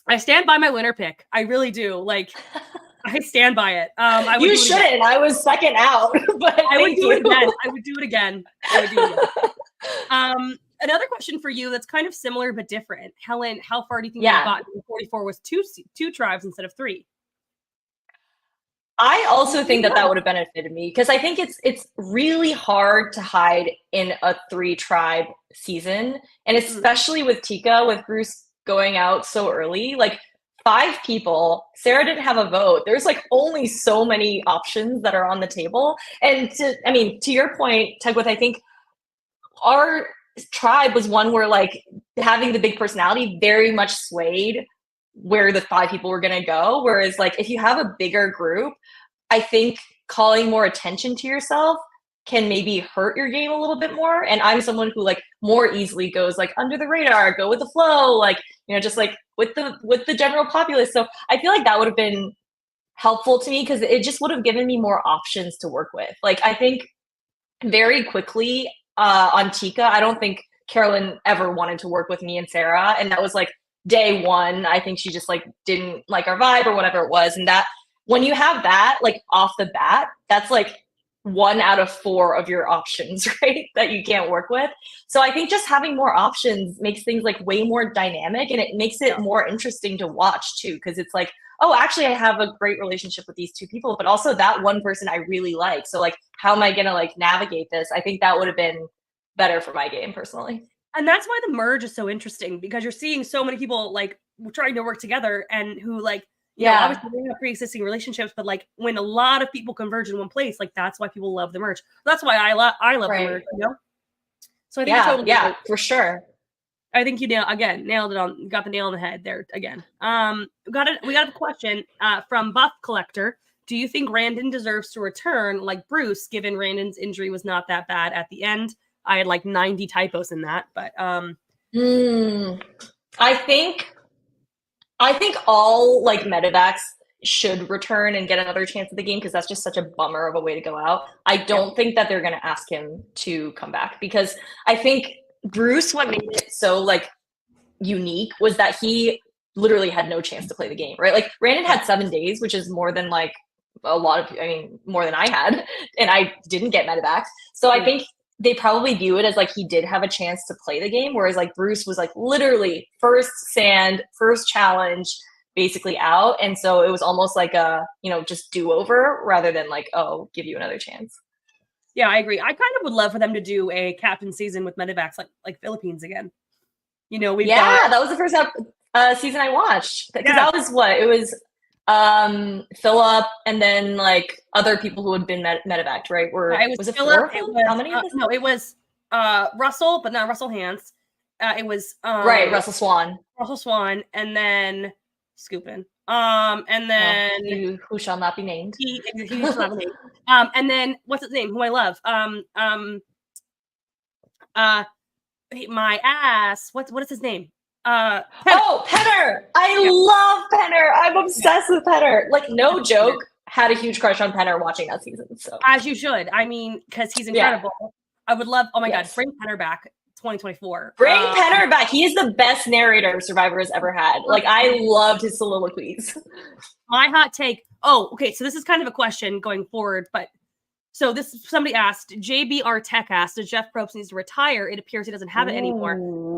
A: I stand by my winner pick. I really do. Like, I stand by it.
B: You shouldn't. I was second out, but
A: I would do it again. I would do it again. Another question for you that's kind of similar but different. Helen, how far do you think you got? 44 was two tribes instead of 3.
B: I also think that would have benefited me because I think it's really hard to hide in a 3-tribe season, and especially with Tika, with Bruce going out so early, like 5 people. Sarah didn't have a vote. There's like only so many options that are on the table. And to your point, Tegwyth, I think our tribe was one where like having the big personality very much swayed where the 5 people were going to go. Whereas like if you have a bigger group, I think calling more attention to yourself can maybe hurt your game a little bit more. And I'm someone who like more easily goes like under the radar, go with the flow, like, you know, just like with the general populace. So I feel like that would have been helpful to me because it just would have given me more options to work with. Like I think very quickly on Tika, I don't think Carolyn ever wanted to work with me and Sarah. And that was like day one. I think she just like didn't like our vibe or whatever it was. And that when you have that like off the bat, that's like 1 out of 4 of your options, right? That you can't work with. So I think just having more options makes things like way more dynamic, and it makes it more interesting to watch too. Because it's like, oh, actually I have a great relationship with these 2 people, but also that one person I really like. So like, how am I going to like navigate this? I think that would have been better for my game personally.
A: And that's why the merge is so interesting, because you're seeing so many people like trying to work together and who like, you know, obviously they have pre-existing relationships, but like when a lot of people converge in one place, like that's why people love the merge. That's why I love the merge, you know? So I think
B: for sure.
A: I think you nailed it on, got the nail on the head there again. We got a question from Buff Collector. Do you think Randon deserves to return like Bruce, given Randon's injury was not that bad at the end? I had like 90 typos in that, but
B: I think all like medevacs should return and get another chance at the game because that's just such a bummer of a way to go out. I don't think that they're going to ask him to come back because I think Bruce, what made it so like unique was that he literally had no chance to play the game, right? Like Brandon had 7 days, which is more than like more than I had, and I didn't get medevacs. So I think they probably view it as like he did have a chance to play the game, whereas like Bruce was like literally first sand, first challenge, basically out. And so it was almost like a, you know, just do-over rather than like, oh, give you another chance.
A: Yeah, I agree. I kind of would love for them to do a captain season with medevacs like Philippines again. You know,
B: that was the first season I watched. Because that was what? It was Philip and then like other people who had been medevaced, right? Was it Philip?
A: How many? No, it was Russell, but not Russell Hantz. It was
B: right, Russell Swan.
A: Russell Swan, and then Scoopin. And then
B: who shall not be named.
A: He shall not be named. And then what's his name? Who I love. My ass. What is his name?
B: Penner. Oh, Penner. I love Penner. I'm obsessed with Penner. Like, no joke. Had a huge crush on Penner watching that season. So
A: as you should. I mean, because he's incredible. Yeah. I would love. Oh my god, bring Penner back. 2024.
B: Bring Penner back. He is the best narrator Survivor has ever had. Like, I loved his soliloquies.
A: My hot take. Oh, okay. So this is kind of a question going forward, but so this somebody asked, JBR Tech asked, does Jeff Probst needs to retire? It appears he doesn't have it anymore.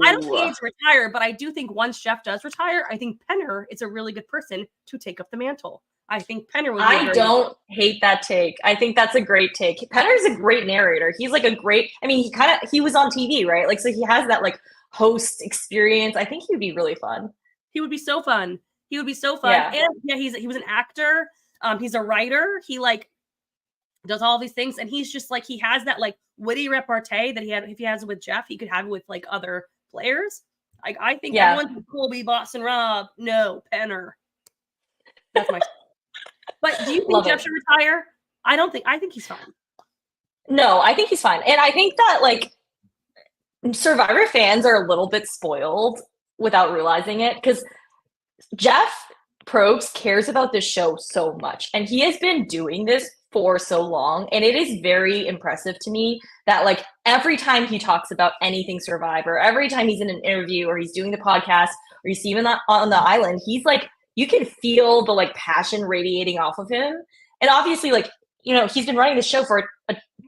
A: I don't think he needs to retire, but I do think once Jeff does retire, I think Penner is a really good person to take up the mantle. I think Penner would be
B: I don't hate that take. I think that's a great take. Penner's a great narrator. He's like a great, I mean, he was on TV, right? Like, so he has that like host experience. I think he would be really fun.
A: He would be so fun. He would be so fun. Yeah. And yeah, he was an actor. He's a writer. He like does all these things, and he's just like, he has that like witty repartee that he had. If he has it with Jeff, he could have it with like other players. Like, I think everyone's Colby, Boston Rob. No, Penner. That's my. But do you think Jeff should retire? I think he's fine.
B: No, I think he's fine. And I think that like Survivor fans are a little bit spoiled without realizing it, because Jeff Probst cares about this show so much. And he has been doing this for so long. And it is very impressive to me that like every time he talks about anything Survivor, every time he's in an interview or he's doing the podcast or you see him on the island, he's like, you can feel the like passion radiating off of him. And obviously, like, you know, he's been running the show for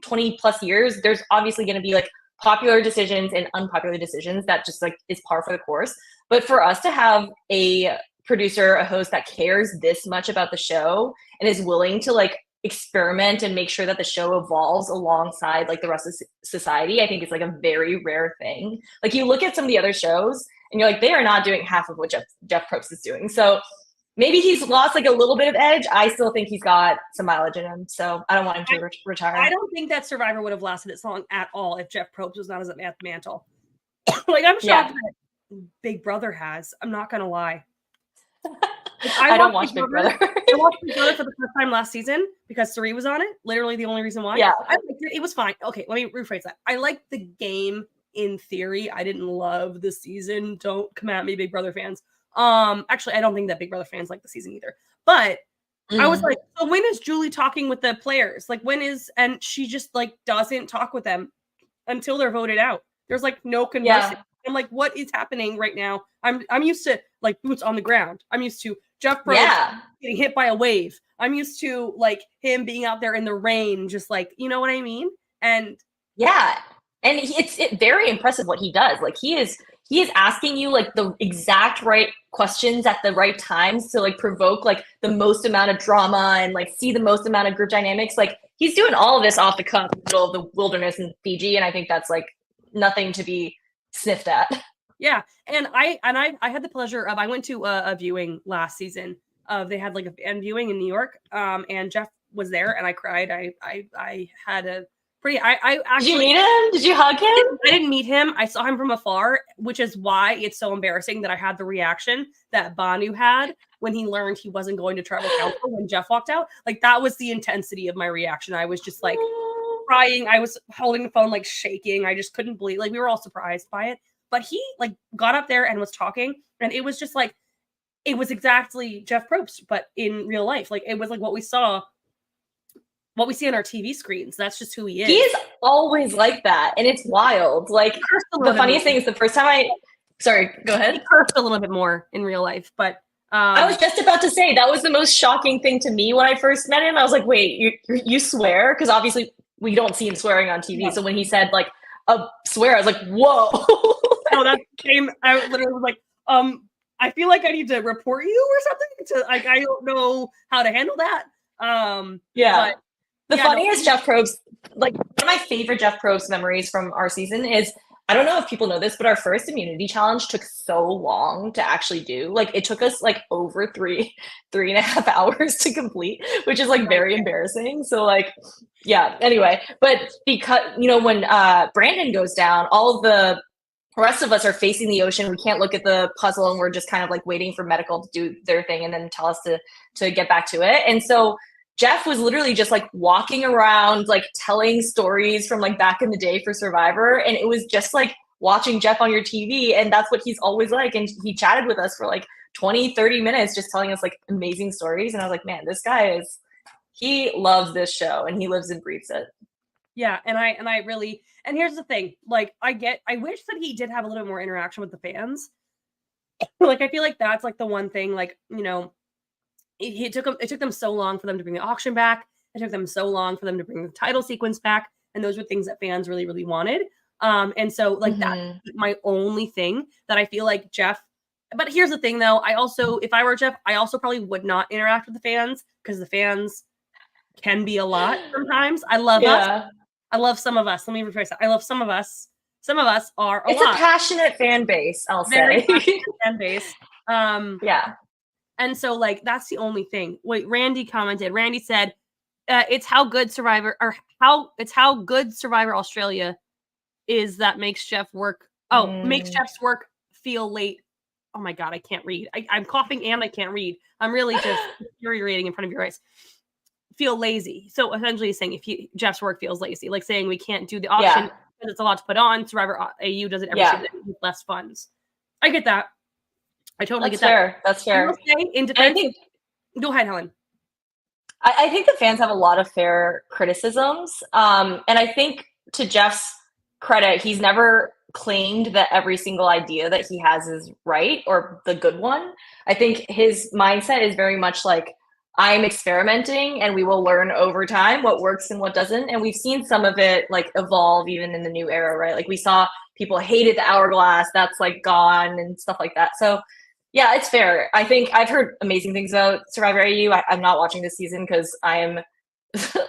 B: 20 plus years. There's obviously going to be like popular decisions and unpopular decisions that just like is par for the course. But for us to have a producer, a host that cares this much about the show and is willing to like experiment and make sure that the show evolves alongside like the rest of society, I think it's like a very rare thing. Like, you look at some of the other shows and you're like, they are not doing half of what Jeff Probst is doing. So maybe he's lost like a little bit of edge. I still think he's got some mileage in him. So I don't want him to retire.
A: I don't think that Survivor would have lasted this long at all if Jeff Probst was not as at the mantle. Like, I'm shocked that Big Brother has. I'm not going to lie.
B: I don't watch Big Brother.
A: I watched Big Brother for the first time last season because Sari was on it. Literally the only reason why.
B: Yeah.
A: It was fine. Okay, let me rephrase that. I liked the game in theory. I didn't love the season. Don't come at me, Big Brother fans. Actually, I don't think that Big Brother fans like the season either. But I was like, so when is Julie talking with the players? Like, and she just like doesn't talk with them until they're voted out. There's like no conversing. Yeah. I'm like, what is happening right now? I'm used to like boots on the ground. I'm used to Jeff Probst getting hit by a wave. I'm used to like him being out there in the rain, just like, you know what I mean? And
B: yeah, and it's very impressive what he does. Like, he is asking you like the exact right questions at the right times to like provoke like the most amount of drama and like see the most amount of group dynamics. Like, he's doing all of this off the cuff in the middle of the wilderness in Fiji, and I think that's like nothing to be sniffed at.
A: Yeah, and I had the pleasure of, I went to a viewing last season. They had like a fan viewing in New York, and Jeff was there, and I cried. I had a pretty. I actually,
B: did you meet him? Did you hug him?
A: I didn't meet him. I saw him from afar, which is why it's so embarrassing that I had the reaction that Banu had when he learned he wasn't going to tribal council when Jeff walked out. Like, that was the intensity of my reaction. I was just like crying. I was holding the phone, like shaking. I just couldn't believe. Like, we were all surprised by it. But he like got up there and was talking, and it was just like, it was exactly Jeff Probst, but in real life. Like, it was like what we see on our TV screens. That's just who he is.
B: He is always like that, and it's wild. Like, the funniest thing is the first time sorry, go ahead.
A: He cursed a little bit more in real life, but
B: I was just about to say that was the most shocking thing to me when I first met him. I was like, wait, you swear? Because obviously we don't see him swearing on TV. Yeah. So when he said like a swear, I was like, whoa.
A: No, that came. I literally was like, I feel like I need to report you or something. Like, I don't know how to handle that.
B: Yeah. The funniest Jeff Probst, like one of my favorite Jeff Probst memories from our season is I don't know if people know this, but our first immunity challenge took so long to actually do. Like it took us like over 3.5 hours to complete, which is like very embarrassing. So like, yeah, anyway, but because, when Brandon goes down, all of the rest of us are facing the ocean. We can't look at the puzzle, and we're just kind of like waiting for medical to do their thing and then tell us to get back to it. And so Jeff was literally just like walking around, like telling stories from like back in the day for Survivor. And it was just like watching Jeff on your TV. And that's what he's always like. And he chatted with us for like 20-30 minutes, just telling us like amazing stories. And I was like, man, this guy he loves this show and he lives and breathes it.
A: Yeah. And I really, and here's the thing, like I wish that he did have a little bit more interaction with the fans. Like, I feel like that's like the one thing, like, it took them so long for them to bring the auction back. It took them so long for them to bring the title sequence back. And those were things that fans really, really wanted. And so like that's my only thing that I feel like Jeff, but here's the thing though. If I were Jeff, I also probably would not interact with the fans because the fans can be a lot sometimes. I love us. I love some of us. Let me rephrase that. I love some of us. Some of us are a lot.
B: It's a passionate fan base, I'll
A: Very
B: say.
A: passionate fan base.
B: Yeah.
A: And so, like, that's the only thing. Wait, Randy commented. Randy said, "It's how good Survivor Australia is that makes Jeff work. Makes Jeff's work feel late. Oh my god, I can't read. I'm coughing and I can't read. I'm really just deteriorating in front of your eyes. Feel lazy. So essentially, he's saying Jeff's work feels lazy, like saying we can't do the auction because it's a lot to put on. Survivor AU does it every season with less funds. I get that. I totally get that.
B: That's fair.
A: In defense, go ahead, Helen.
B: I think the fans have a lot of fair criticisms. And I think to Jeff's credit, he's never claimed that every single idea that he has is right or the good one. I think his mindset is very much like, I'm experimenting and we will learn over time what works and what doesn't. And we've seen some of it like evolve even in the new era, right? Like we saw people hated the hourglass, that's like gone and stuff like that. So yeah, it's fair. I think I've heard amazing things about Survivor AU. I'm not watching this season because I am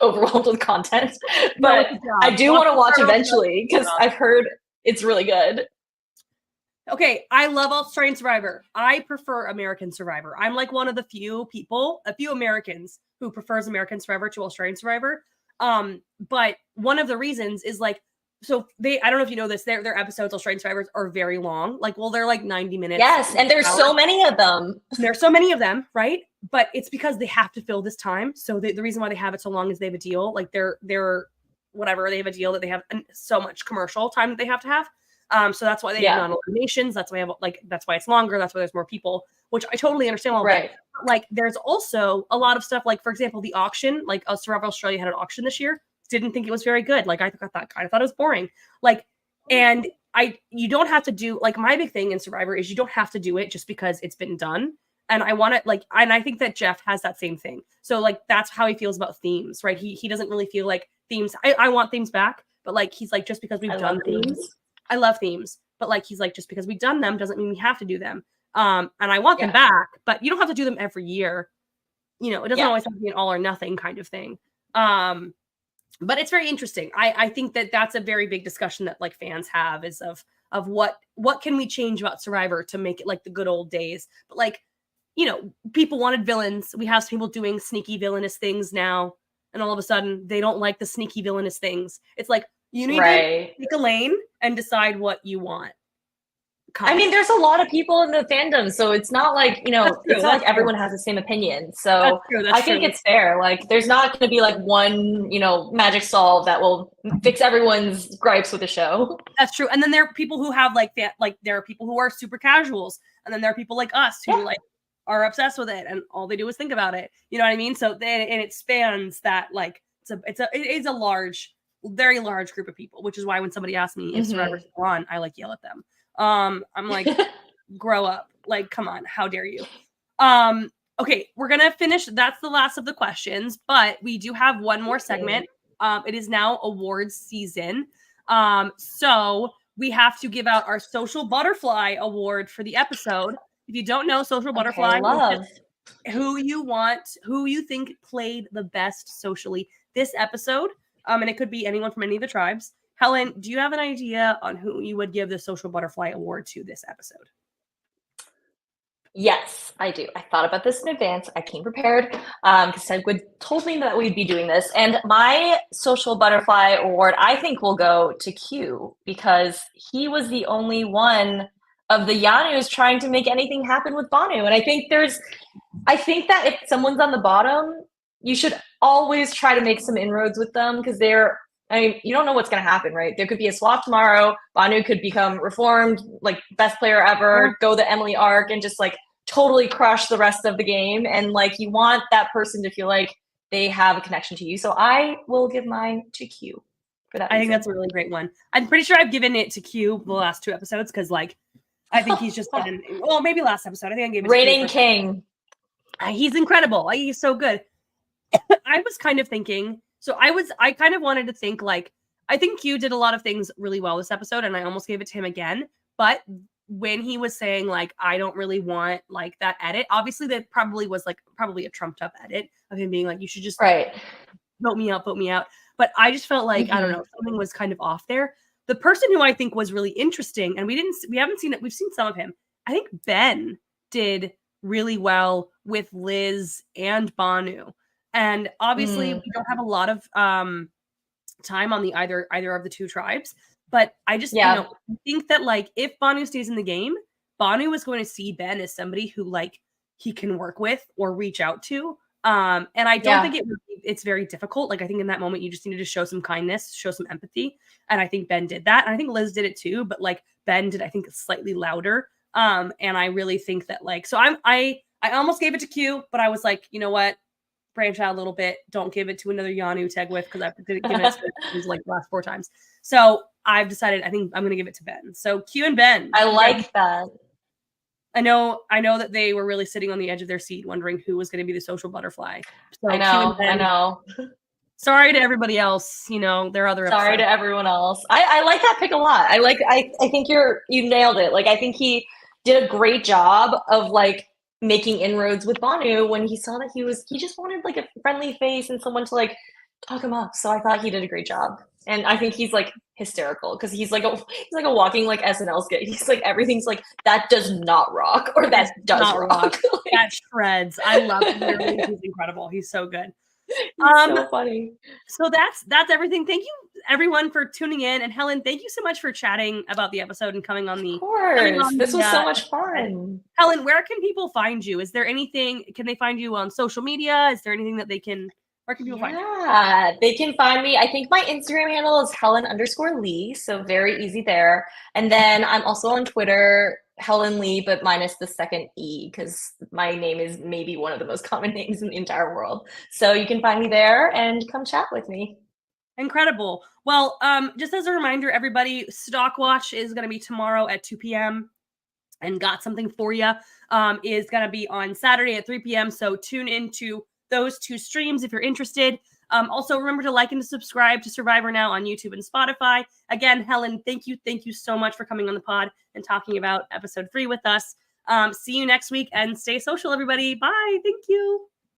B: overwhelmed with content, but I do want to watch eventually because I've heard it's really good.
A: Okay, I love Australian Survivor. I prefer American Survivor. I'm like one of the few Americans who prefers American Survivor to Australian Survivor. But one of the reasons is like, so I don't know if you know this, their episodes, Australian Survivors, are very long. Like, well, they're like 90 minutes.
B: Yes, and there's so many of them.
A: There's so many of them, right? But it's because they have to fill this time. So the reason why they have it so long is they have a deal. Like they're whatever, they have a deal that they have so much commercial time that they have to have. So that's why they have non-eliminations. That's why that's why it's longer. That's why there's more people, which I totally understand all that. Like there's also a lot of stuff, like for example, the auction, like Survivor Australia had an auction this year. Didn't think it was very good. Like I thought it was boring. Like, and you don't have to do, like my big thing in Survivor is you don't have to do it just because it's been done. And I want it and I think that Jeff has that same thing. So like, that's how he feels about themes, right? He doesn't really feel like themes. I want themes back, but like, he's like, just because we've done themes. I love themes, but like, he's like, just because we've done them doesn't mean we have to do them. And I want them back, but you don't have to do them every year. It doesn't always have to be an all or nothing kind of thing. But it's very interesting. I think that that's a very big discussion that like fans have is of what can we change about Survivor to make it like the good old days. But like, people wanted villains. We have some people doing sneaky villainous things now. And all of a sudden they don't like the sneaky villainous things. It's like, you need to pick a lane and decide what you want.
B: I mean, there's a lot of people in the fandom, so it's not like, it's not like everyone has the same opinion. So I think it's fair. Like, there's not going to be like one, magic solve that will fix everyone's gripes with the show.
A: That's true. And then there are people who have like that, like there are people who are super casuals, and then there are people like us who like are obsessed with it, and all they do is think about it. You know what I mean? So then, and it spans that like it is a large, very large group of people, which is why when somebody asks me if Survivor's on, I like yell at them. I'm like, grow up. Like, come on, how dare you? Okay, we're gonna finish. That's the last of the questions, but we do have one more segment. It is now awards season. So we have to give out our Social Butterfly Award for the episode. If you don't know, Social Butterfly is who you think played the best socially this episode. And it could be anyone from any of the tribes. Helen, do you have an idea on who you would give the Social Butterfly Award to this episode?
B: Yes, I do. I thought about this in advance. I came prepared because Tegwyth told me that we'd be doing this. And my Social Butterfly Award, I think, will go to Q because he was the only one of the Yanus trying to make anything happen with Banu. And I think that if someone's on the bottom, you should always try to make some inroads with them because you don't know what's going to happen, right? There could be a swap tomorrow. Banu could become reformed, like best player ever, go the Emily arc and just like totally crush the rest of the game. And like, you want that person to feel like they have a connection to you. So I will give mine to Q for that.
A: I think that's a really great one. I'm pretty sure I've given it to Q the last 2 episodes because like, I think he's just been, well, maybe last episode. I think I gave it
B: Reigning King.
A: He's incredible. He's so good. I was kind of thinking, I kind of wanted to think like, I think Q did a lot of things really well this episode and I almost gave it to him again. But when he was saying like, I don't really want like that edit, obviously that probably was like probably a trumped up edit of him being like, you should just vote me out. But I just felt like, I don't know, something was kind of off there. The person who I think was really interesting, and we haven't seen it, we've seen some of him. I think Ben did really well with Liz and Banu. And obviously we don't have a lot of time on the either of the 2 tribes, but I just think that like if Banu stays in the game, Banu is going to see Ben as somebody who like he can work with or reach out to. And I don't think it's very difficult. Like I think in that moment you just needed to show some kindness, show some empathy. And I think Ben did that. And I think Liz did it too, but like Ben did, I think, slightly louder. And I really think that like, so I almost gave it to Q, but I was like, you know what? Branch out a little bit. Don't give it to another Yanu Tegwyth because I didn't give it to like the last 4 times. So I've decided I think I'm going to give it to Ben. So Q and Ben.
B: I like that.
A: I know that they were really sitting on the edge of their seat wondering who was going to be the social butterfly. So
B: I know.
A: Sorry to everybody else. You know, there are other
B: Sorry to everyone else. I like that pick a lot. I think you nailed it. Like I think he did a great job of like making inroads with Banu when he saw that he just wanted like a friendly face and someone to like talk him up. So I thought he did a great job. And I think he's like hysterical because he's like a walking like SNL skit. He's like everything's like that does not rock or that does rock.
A: That shreds. I love him. He's incredible. He's so good.
B: So funny.
A: So that's everything. Thank you everyone for tuning in. And Helen, thank you so much for chatting about the episode and coming on the.
B: Of course, this was so much fun.
A: Helen, where can people find you? Is there anything? Can they find you on social media? Is there anything that they can? Where can people find you?
B: Yeah, they can find me. I think my Instagram handle is Helen_Li, so very easy there. And then I'm also on Twitter, Helen Li, but minus the second E, because my name is maybe one of the most common names in the entire world. So you can find me there and come chat with me.
A: Incredible. Well, just as a reminder, everybody, Stock Watch is going to be tomorrow at 2 p.m. and Got Something For You is going to be on Saturday at 3 p.m. So tune into those 2 streams if you're interested. Also, remember to like and to subscribe to Survivor Now on YouTube and Spotify. Again, Helen, thank you so much for coming on the pod and talking about episode 3 with us. See you next week and stay social, everybody. Bye. Thank you.